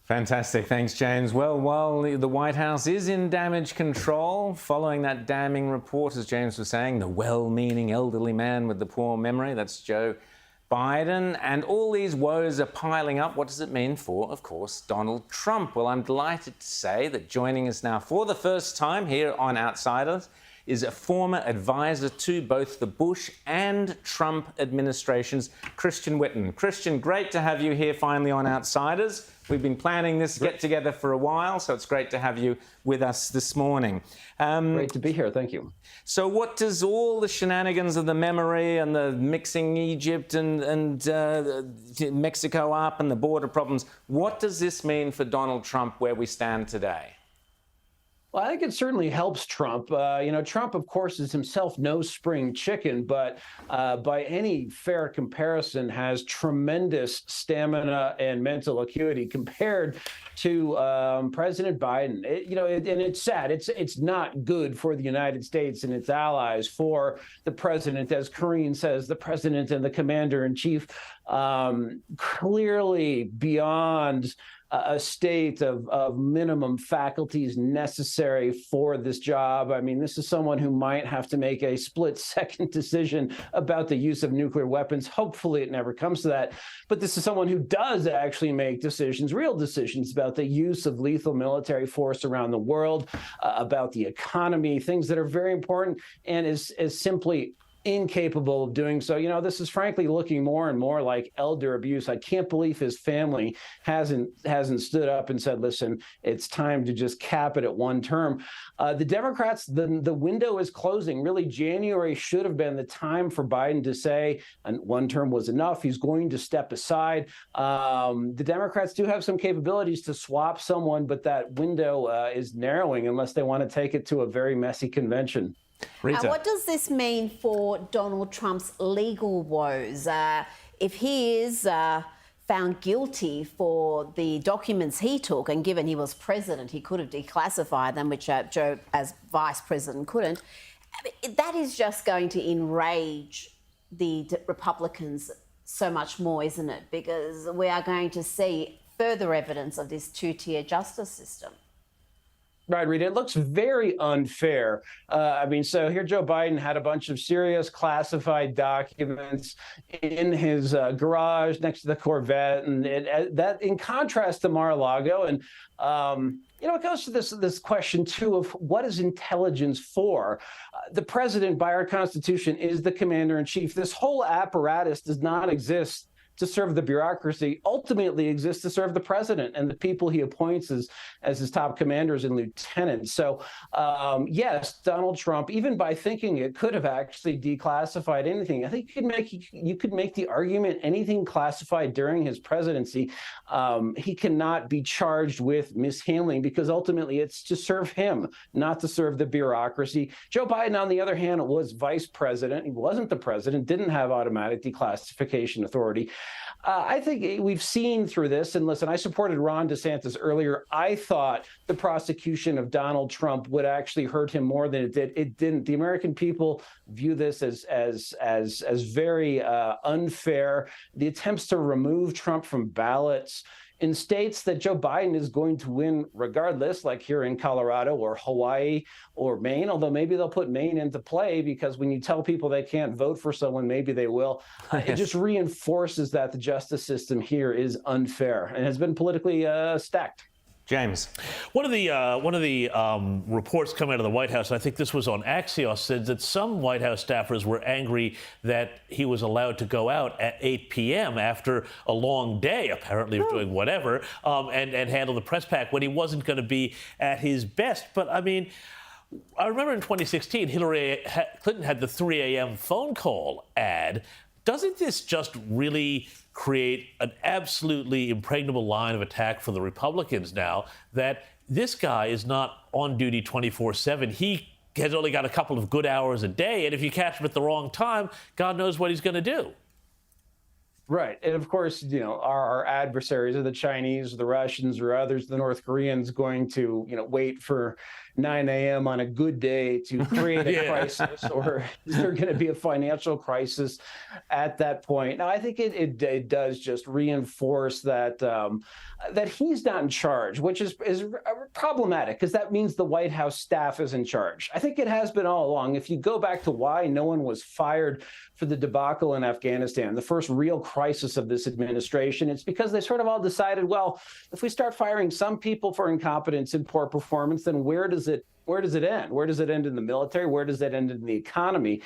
Fantastic. Thanks, James. Well, while the White House is in damage control, following that damning report, as James was saying, the well-meaning elderly man with the poor memory, that's Joe Biden, and all these woes are piling up. What does it mean for, of course, Donald Trump? Well, I'm delighted to say that joining us now for the first time here on Outsiders is a former advisor to both the Bush and Trump administrations, Christian Whitten. Christian, great to have you here finally on Outsiders. We've been planning this get-together for a while, so it's great to have you with us this morning. Great to be here. Thank you. So what does all the shenanigans of the memory and the mixing Egypt and Mexico up and the border problems, what does this mean for Donald Trump where we stand today? Well, I think it certainly helps Trump. Trump, of course, is himself no spring chicken, but by any fair comparison has tremendous stamina and mental acuity compared to President Biden. And it's sad. It's not good for the United States and its allies, for the president, as Karine says, the president and the commander-in-chief, clearly beyond a state of minimum faculties necessary for this job. I mean, this is someone who might have to make a split-second decision about the use of nuclear weapons. Hopefully it never comes to that. But this is someone who does actually make decisions, real decisions, about the use of lethal military force around the world, about the economy, things that are very important, and is simply incapable of doing so. This is frankly looking more and more like elder abuse. I can't believe his family hasn't stood up and said, listen, it's time to just cap it at one term. The Democrats, the window is closing. Really, January should have been the time for Biden to say, and one term was enough. He's going to step aside. The Democrats do have some capabilities to swap someone, but that window is narrowing unless they want to take it to a very messy convention. What does this mean for Donald Trump's legal woes? If he is found guilty for the documents he took, and given he was president, he could have declassified them, which Joe, as vice president, couldn't. That is just going to enrage the Republicans so much more, isn't it? Because we are going to see further evidence of this two-tier justice system. Right, Rita. It looks very unfair. So here Joe Biden had a bunch of serious classified documents in his garage next to the Corvette, and that, in contrast to Mar-a-Lago, and it goes to this question too of what is intelligence for? The president, by our Constitution, is the commander-in-chief. This whole apparatus does not exist to serve the bureaucracy, ultimately exists to serve the president and the people he appoints as his top commanders and lieutenants. So, yes, Donald Trump, even by thinking it, could have actually declassified anything. I think you could make the argument anything classified during his presidency, he cannot be charged with mishandling, because ultimately it's to serve him, not to serve the bureaucracy. Joe Biden, on the other hand, was vice president. He wasn't the president, didn't have automatic declassification authority. I think we've seen through this, and listen, I supported Ron DeSantis earlier. I thought the prosecution of Donald Trump would actually hurt him more than it did. It didn't. The American people view this as very unfair. The attempts to remove Trump from ballots in states that Joe Biden is going to win regardless, like here in Colorado or Hawaii or Maine, although maybe they'll put Maine into play because when you tell people they can't vote for someone, maybe they will. It just reinforces that the justice system here is unfair and has been politically stacked. James. One of the reports coming out of the White House, I think this was on Axios, said that some White House staffers were angry that he was allowed to go out at 8 p.m. after a long day, apparently, of doing whatever, and handle the press pack when he wasn't going to be at his best. But, I mean, I remember in 2016, Hillary Clinton had the 3 a.m. phone call ad. Doesn't this just really create an absolutely impregnable line of attack for the Republicans now that this guy is not on duty 24/7? He has only got a couple of good hours a day, and if you catch him at the wrong time, God knows what he's going to do. Right. And of course, you know, our adversaries are the Chinese, the Russians, or others, the North Koreans, going to, you know, wait for 9 a.m. on a good day to create a crisis, or is there going to be a financial crisis at that point? Now, I think it does just reinforce that that he's not in charge, which is problematic because that means the White House staff is in charge. I think it has been all along. If you go back to why no one was fired for the debacle in Afghanistan, the first real crisis of this administration, it's because they sort of all decided, well, if we start firing some people for incompetence and poor performance, then where does it end? Where does it end in the military? Where does it end in the economy?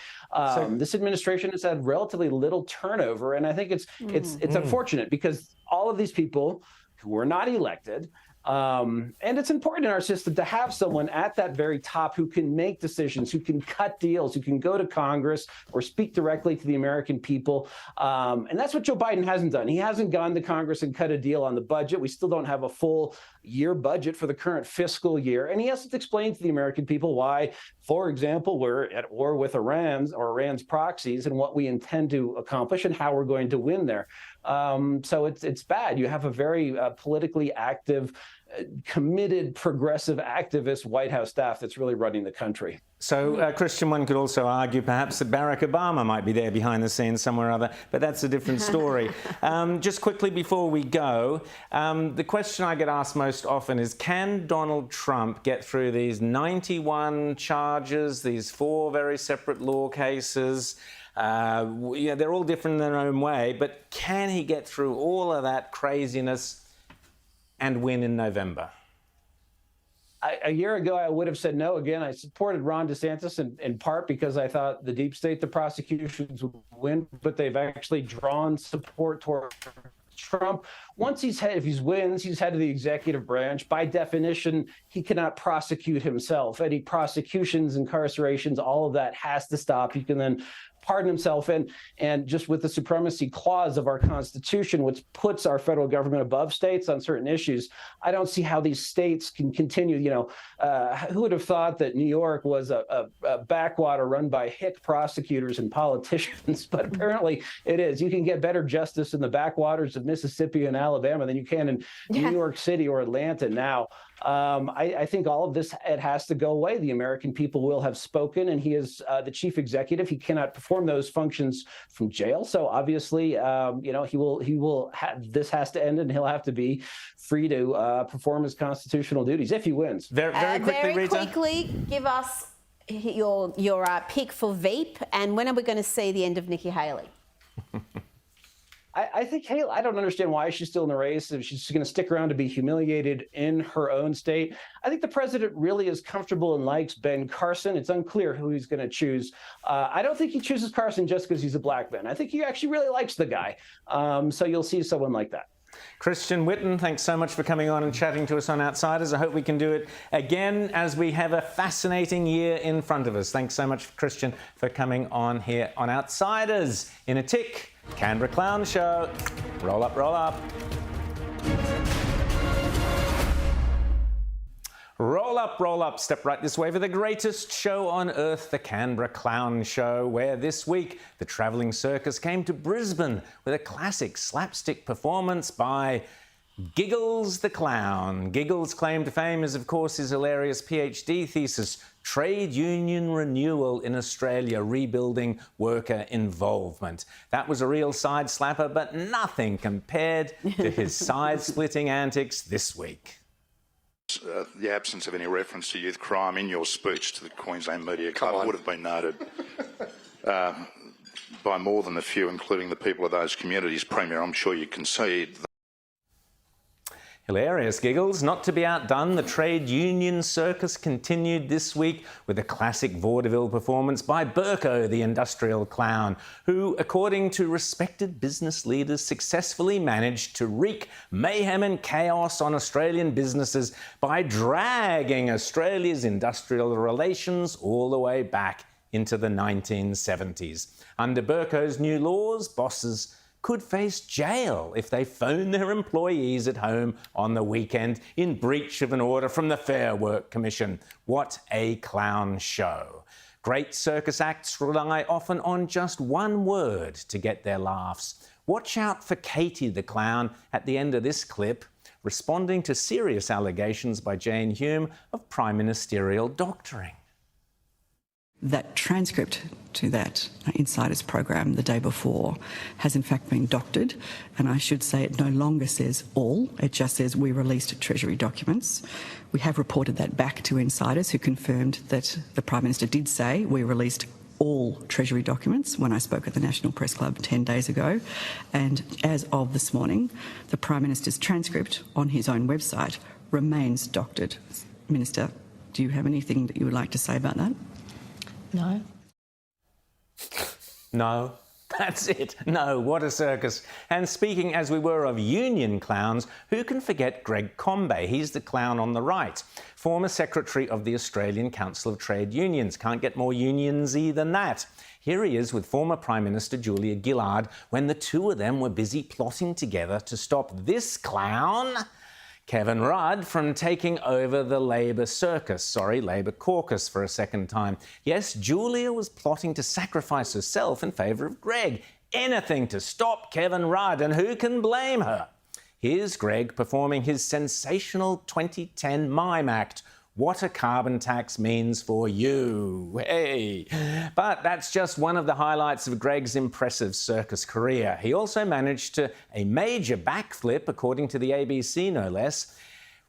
This administration has had relatively little turnover, and I think it's unfortunate because all of these people who were not elected, and it's important in our system to have someone at that very top who can make decisions, who can cut deals, who can go to Congress or speak directly to the American people. And that's what Joe Biden hasn't done. He hasn't gone to Congress and cut a deal on the budget. We still don't have a full year budget for the current fiscal year. And he hasn't explained to the American people why, for example, we're at war with Iran's proxies and what we intend to accomplish and how we're going to win there. So it's bad. You have a very politically active, committed, progressive activist White House staff that's really running the country. So, Christian, one could also argue perhaps that Barack Obama might be there behind the scenes somewhere or other, but that's a different story. Just quickly before we go, the question I get asked most often is, can Donald Trump get through these 91 charges, these 4 very separate law cases? Yeah, they're all different in their own way, but can he get through all of that craziness and win in November? A year ago, I would have said no. Again, I supported Ron DeSantis in part because I thought the deep state, the prosecutions would win, but they've actually drawn support toward Trump. Once if he wins, he's head of the executive branch. By definition, he cannot prosecute himself. Any prosecutions, incarcerations, all of that has to stop. He can then pardon himself, and just with the supremacy clause of our Constitution, which puts our federal government above states on certain issues, I don't see how these states can continue. You know, who would have thought that New York was a backwater run by hick prosecutors and politicians? But apparently it is. You can get better justice in the backwaters of Mississippi and Alabama than you can in New York City or Atlanta now. I think all of this, it has to go away. The American people will have spoken, and he is the chief executive. He cannot perform those functions from jail. So obviously, you know, this has to end, and he'll have to be free to perform his constitutional duties if he wins. Very quickly, Rita. Very quickly, give us your pick for Veep, and when are we going to see the end of Nikki Haley? I think Haley, I don't understand why she's still in the race. If she's going to stick around to be humiliated in her own state. I think the president really is comfortable and likes Ben Carson. It's unclear who he's going to choose. I don't think he chooses Carson just because he's a black man. I think he actually really likes the guy. So you'll see someone like that. Christian Whitten, thanks so much for coming on and chatting to us on Outsiders. I hope we can do it again as we have a fascinating year in front of us. Thanks so much, Christian, for coming on here on Outsiders. In a tick, Canberra Clown Show. Roll up, roll up. Roll up, step right this way for the greatest show on earth, the Canberra Clown Show, where this week the travelling circus came to Brisbane with a classic slapstick performance by Giggles the Clown. Giggles' claim to fame is, of course, his hilarious PhD thesis, Trade Union Renewal in Australia, Rebuilding Worker Involvement. That was a real side slapper, but nothing compared to his side-splitting antics this week. The absence of any reference to youth crime in your speech to the Queensland Media Club would have been noted by more than a few, including the people of those communities. Premier, I'm sure you concede. Hilarious, Giggles. Not to be outdone, the trade union circus continued this week with a classic vaudeville performance by Burko, the industrial clown, who, according to respected business leaders, successfully managed to wreak mayhem and chaos on Australian businesses by dragging Australia's industrial relations all the way back into the 1970s. Under Burko's new laws, bosses could face jail if they phone their employees at home on the weekend in breach of an order from the Fair Work Commission. What a clown show. Great circus acts rely often on just one word to get their laughs. Watch out for Katie the Clown at the end of this clip, responding to serious allegations by Jane Hume of prime ministerial doctoring. That transcript to that Insiders program the day before has in fact been doctored, and I should say it no longer says all, it just says we released Treasury documents. We have reported that back to Insiders, who confirmed that the Prime Minister did say we released all Treasury documents when I spoke at the National Press Club 10 days ago. And as of this morning, the Prime Minister's transcript on his own website remains doctored. Minister, do you have anything that you would like to say about that? No. No, that's it. No, what a circus. And speaking as we were of union clowns, who can forget Greg Combet? He's the clown on the right, former secretary of the Australian Council of Trade Unions. Can't get more unions-y than that. Here he is with former Prime Minister Julia Gillard when the two of them were busy plotting together to stop this clown, Kevin Rudd, from taking over the Labor caucus for a second time. Yes, Julia was plotting to sacrifice herself in favour of Greg. Anything to stop Kevin Rudd, and who can blame her? Here's Greg performing his sensational 2010 mime act, What a Carbon Tax Means for You. Hey! But that's just one of the highlights of Greg's impressive circus career. He also managed a major backflip, according to the ABC no less,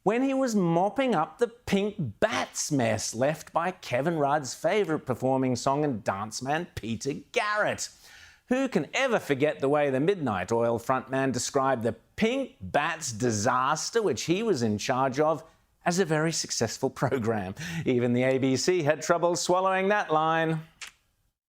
when he was mopping up the pink bats mess left by Kevin Rudd's favourite performing song and dance man, Peter Garrett. Who can ever forget the way the Midnight Oil frontman described the pink bats disaster which he was in charge of as a very successful program? Even the ABC had trouble swallowing that line.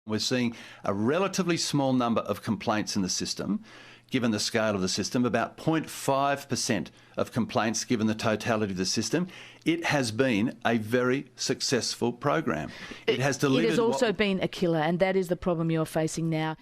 We're seeing a relatively small number of complaints in the system, given the scale of the system, about 0.5% of complaints given the totality of the system. It has been a very successful program. It has delivered. It has also been a killer, and that is the problem you're facing now.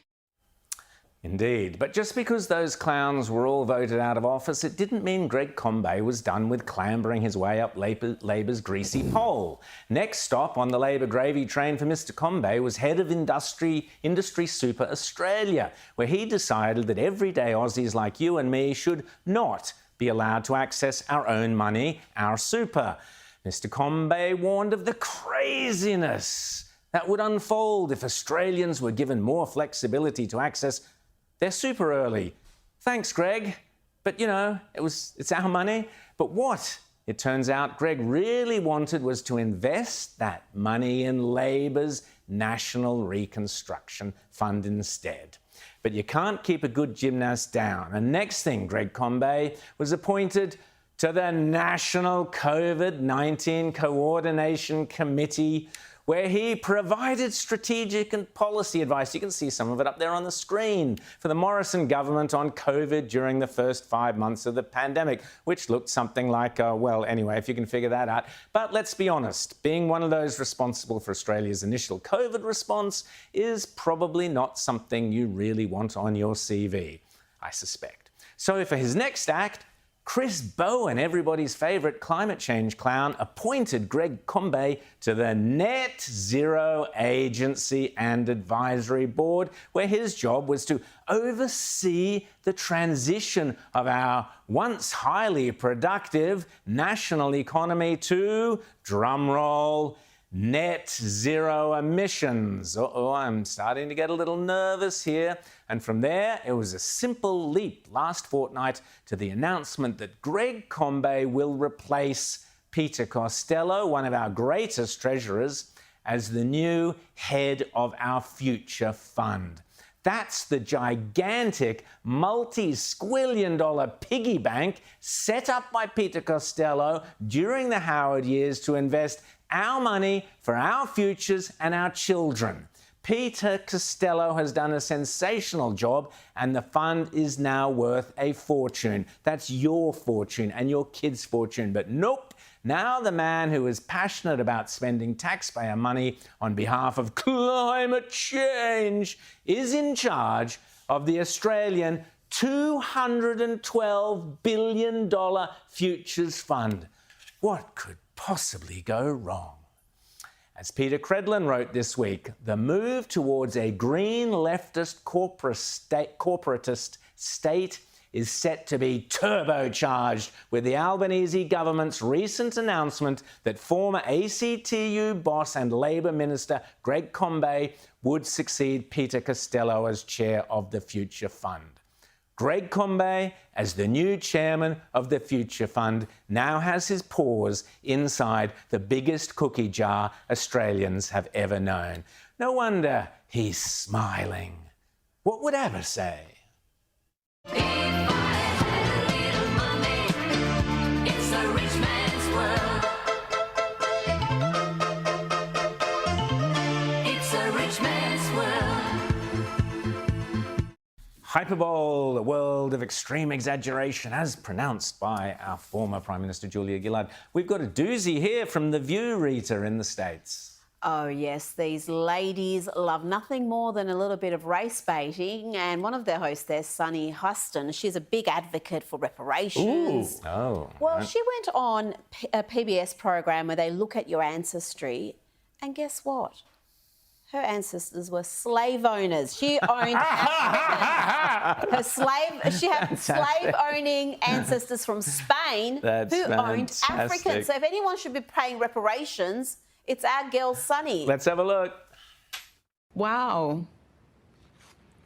Indeed, but just because those clowns were all voted out of office, it didn't mean Greg Combet was done with clambering his way up Labor's greasy pole. Next stop on the Labor gravy train for Mr Combet was head of Industry Super Australia, where he decided that everyday Aussies like you and me should not be allowed to access our own money, our super. Mr Combet warned of the craziness that would unfold if Australians were given more flexibility to access their super early. Thanks, Greg. But, you know, it's our money. But what, it turns out, Greg really wanted was to invest that money in Labor's National Reconstruction Fund instead. But you can't keep a good gymnast down. And next thing, Greg Combet was appointed to the National COVID-19 Coordination Committee, where he provided strategic and policy advice. You can see some of it up there on the screen for the Morrison government on COVID during the first 5 months of the pandemic, which looked something like, well, anyway, if you can figure that out. But let's be honest, being one of those responsible for Australia's initial COVID response is probably not something you really want on your CV, I suspect. So for his next act, Chris Bowen, everybody's favourite climate change clown, appointed Greg Combet to the Net Zero Agency and Advisory Board, where his job was to oversee the transition of our once highly productive national economy to, drumroll, net zero emissions. Uh-oh, I'm starting to get a little nervous here. And from there, it was a simple leap last fortnight to the announcement that Greg Combet will replace Peter Costello, one of our greatest treasurers, as the new head of our future fund. That's the gigantic multi-squillion-dollar piggy bank set up by Peter Costello during the Howard years to invest our money for our futures and our children. Peter Costello has done a sensational job, and the fund is now worth a fortune. That's your fortune and your kids' fortune. But nope, now the man who is passionate about spending taxpayer money on behalf of climate change is in charge of the Australian $212 billion Futures Fund. What could possibly go wrong? As Peter Credlin wrote this week, the move towards a green leftist corporatist state is set to be turbocharged with the Albanese government's recent announcement that former ACTU boss and Labor Minister Greg Combet would succeed Peter Costello as chair of the Future Fund. Greg Combet, as the new chairman of the Future Fund, now has his paws inside the biggest cookie jar Australians have ever known. No wonder he's smiling. What would Abba say? Hyperbole, a world of extreme exaggeration, as pronounced by our former Prime Minister Julia Gillard. We've got a doozy here from The View, Rita, in the States. Oh, yes, these ladies love nothing more than a little bit of race baiting, and one of their hosts there, Sunny Huston, she's a big advocate for reparations. Ooh. Oh. Well, right. she went on a PBS program where they look at your ancestry, and guess what? Her ancestors were slave owners. She owned Africans. She had slave-owning ancestors from Spain who owned Africans. So if anyone should be paying reparations, it's our girl Sunny. Let's have a look. Wow.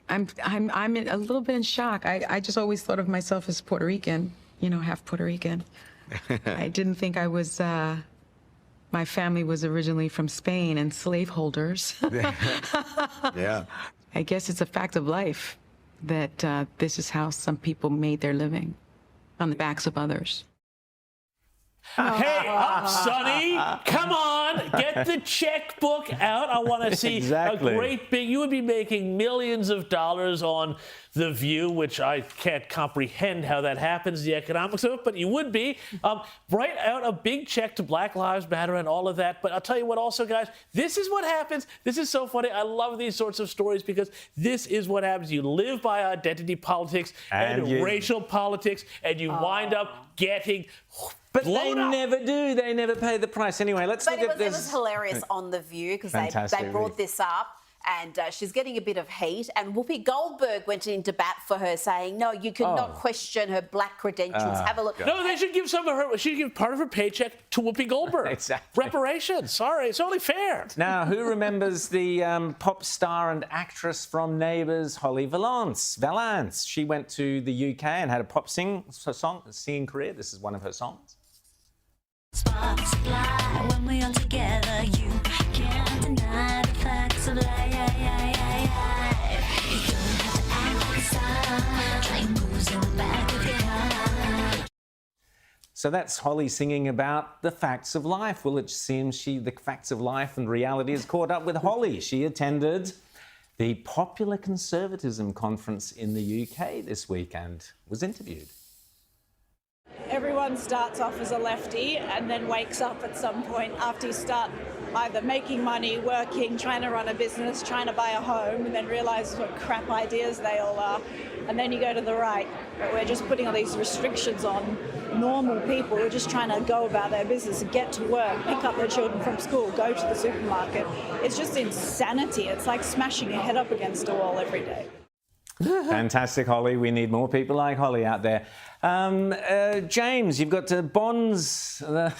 I'm a little bit in shock. I just always thought of myself as Puerto Rican, you know, half Puerto Rican. I didn't think I was. My family was originally from Spain and slaveholders. Yeah. I guess it's a fact of life that this is how some people made their living, on the backs of others. Hey, up, Sonny! Come on, get the checkbook out. I want to see a great big. You would be making millions of dollars on The View, which I can't comprehend how that happens, the economics of it, but you would be. Write out a big check to Black Lives Matter and all of that. But I'll tell you what also, guys, this is what happens. This is so funny. I love these sorts of stories because this is what happens. You live by identity politics and racial politics, and you wind up getting But they never do. They never pay the price. Anyway, let's look at this. It was hilarious on The View because they brought this up. And she's getting a bit of heat. And Whoopi Goldberg went into bat for her, saying, no, you cannot question her black credentials. Have a look. No, they should give some of her. She should give part of her paycheck to Whoopi Goldberg. Exactly. Reparations. Sorry, it's only fair. Now, who remembers the pop star and actress from Neighbours, Holly Valance? She went to the UK and had a pop singing career. This is one of her songs. Sparks fly when we are together. You can't deny the facts of life. You don't have to act like a star. Train moves in the back of your car. So that's Holly singing about the facts of life. Well, it seems the facts of life and reality has caught up with Holly. She attended the Popular Conservatism Conference in the UK this week and was interviewed. Everyone everyone starts off as a lefty and then wakes up at some point after you start either making money, working, trying to run a business, trying to buy a home, and then realise what crap ideas they all are. And then you go to the right. But we're just putting all these restrictions on normal people who are just trying to go about their business and get to work, pick up their children from school, go to the supermarket. It's just insanity. It's like smashing your head up against a wall every day. Fantastic, Holly. We need more people like Holly out there. James, you've got to bonds. Oh,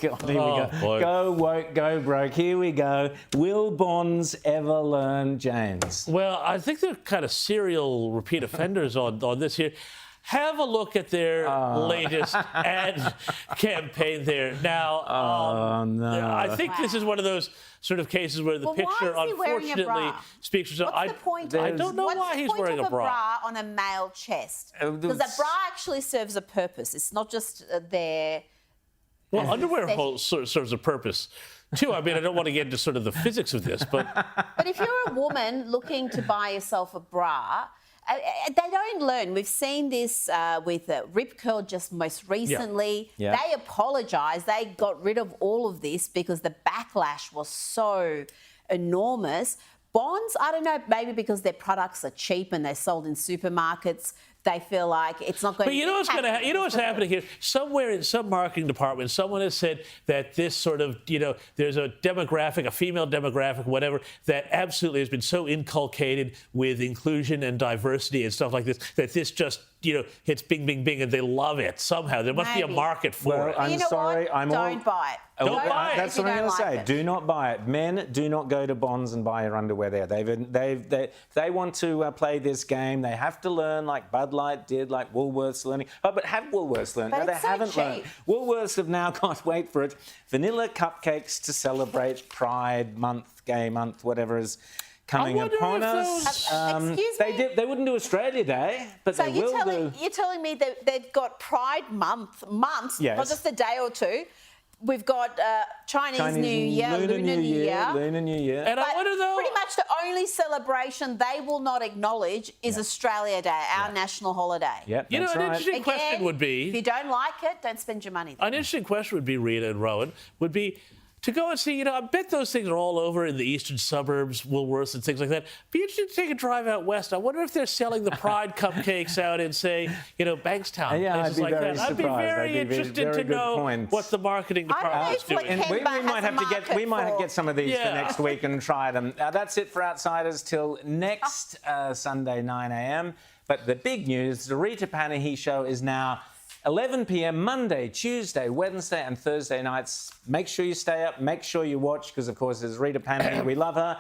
God, here we go. Boy. Go woke, go broke. Here we go. Will bonds ever learn, James? Well, I think they're kind of serial repeat offenders on this here. Have a look at their latest ad campaign there. Now, no. I think this is one of those sort of cases where the picture, why is he wearing a unfortunately, bra? speaks for itself. What's the point? I don't know why he's wearing a bra. What's the point of a bra on a male chest? Because a bra actually serves a purpose. It's not just there. Well, underwear serves a purpose too. I mean, I don't want to get into sort of the physics of this, but But if you're a woman looking to buy yourself a bra, they don't learn. We've seen this with Rip Curl just most recently. Yeah. They apologised. They got rid of all of this because the backlash was so enormous. Bonds, I don't know, maybe because their products are cheap and they're sold in supermarkets, they feel like it's not going to. But you know what's going to you know what's happening here? Somewhere in some marketing department, someone has said that this sort of, there's a demographic, a female demographic, whatever, that absolutely has been so inculcated with inclusion and diversity and stuff like this, that this just, hits bing, bing, bing, and they love it somehow. There must be a market for it. I'm sorry. Don't buy it. Don't buy it. That's what I'm going to say. Do not buy it. Men, do not go to Bonds and buy your underwear there. They want to play this game. They have to learn like Bud Light did, like Woolworths learning. Oh, but have Woolworths learned? But No, they it's so haven't learned. cheap. Woolworths have now got, wait for it, vanilla cupcakes to celebrate Pride Month, Gay Month, whatever is coming upon us. Excuse me? They wouldn't do Australia Day, but So they will do. you're telling me that they've got Pride months, Yes. not just a day or two. We've got Chinese New Year, Lunar New Year. Lunar New Year. And But I wonder though. pretty much the only celebration they will not acknowledge is Australia Day, our national holiday. Yep, You know, that's an right. interesting question would be. If you don't like it, don't spend your money there. An interesting question would be, Rita and Rowan, would be to go and see, I bet those things are all over in the eastern suburbs, Woolworths and things like that. Be interesting to take a drive out west. I wonder if they're selling the Pride cupcakes out in, say, Bankstown, Yeah, places I'd be like very that. I'd be surprised. very That'd be interested very to good know point. what the marketing department is doing. And we might have to get some of these for Yeah. next week and try them. That's it for Outsiders till next Sunday 9 a.m. But the big news: the Rita Panahi show is now 11 p.m. Monday, Tuesday, Wednesday, and Thursday nights. Make sure you stay up. Make sure you watch because, of course, there's Rita Panahi. We love her.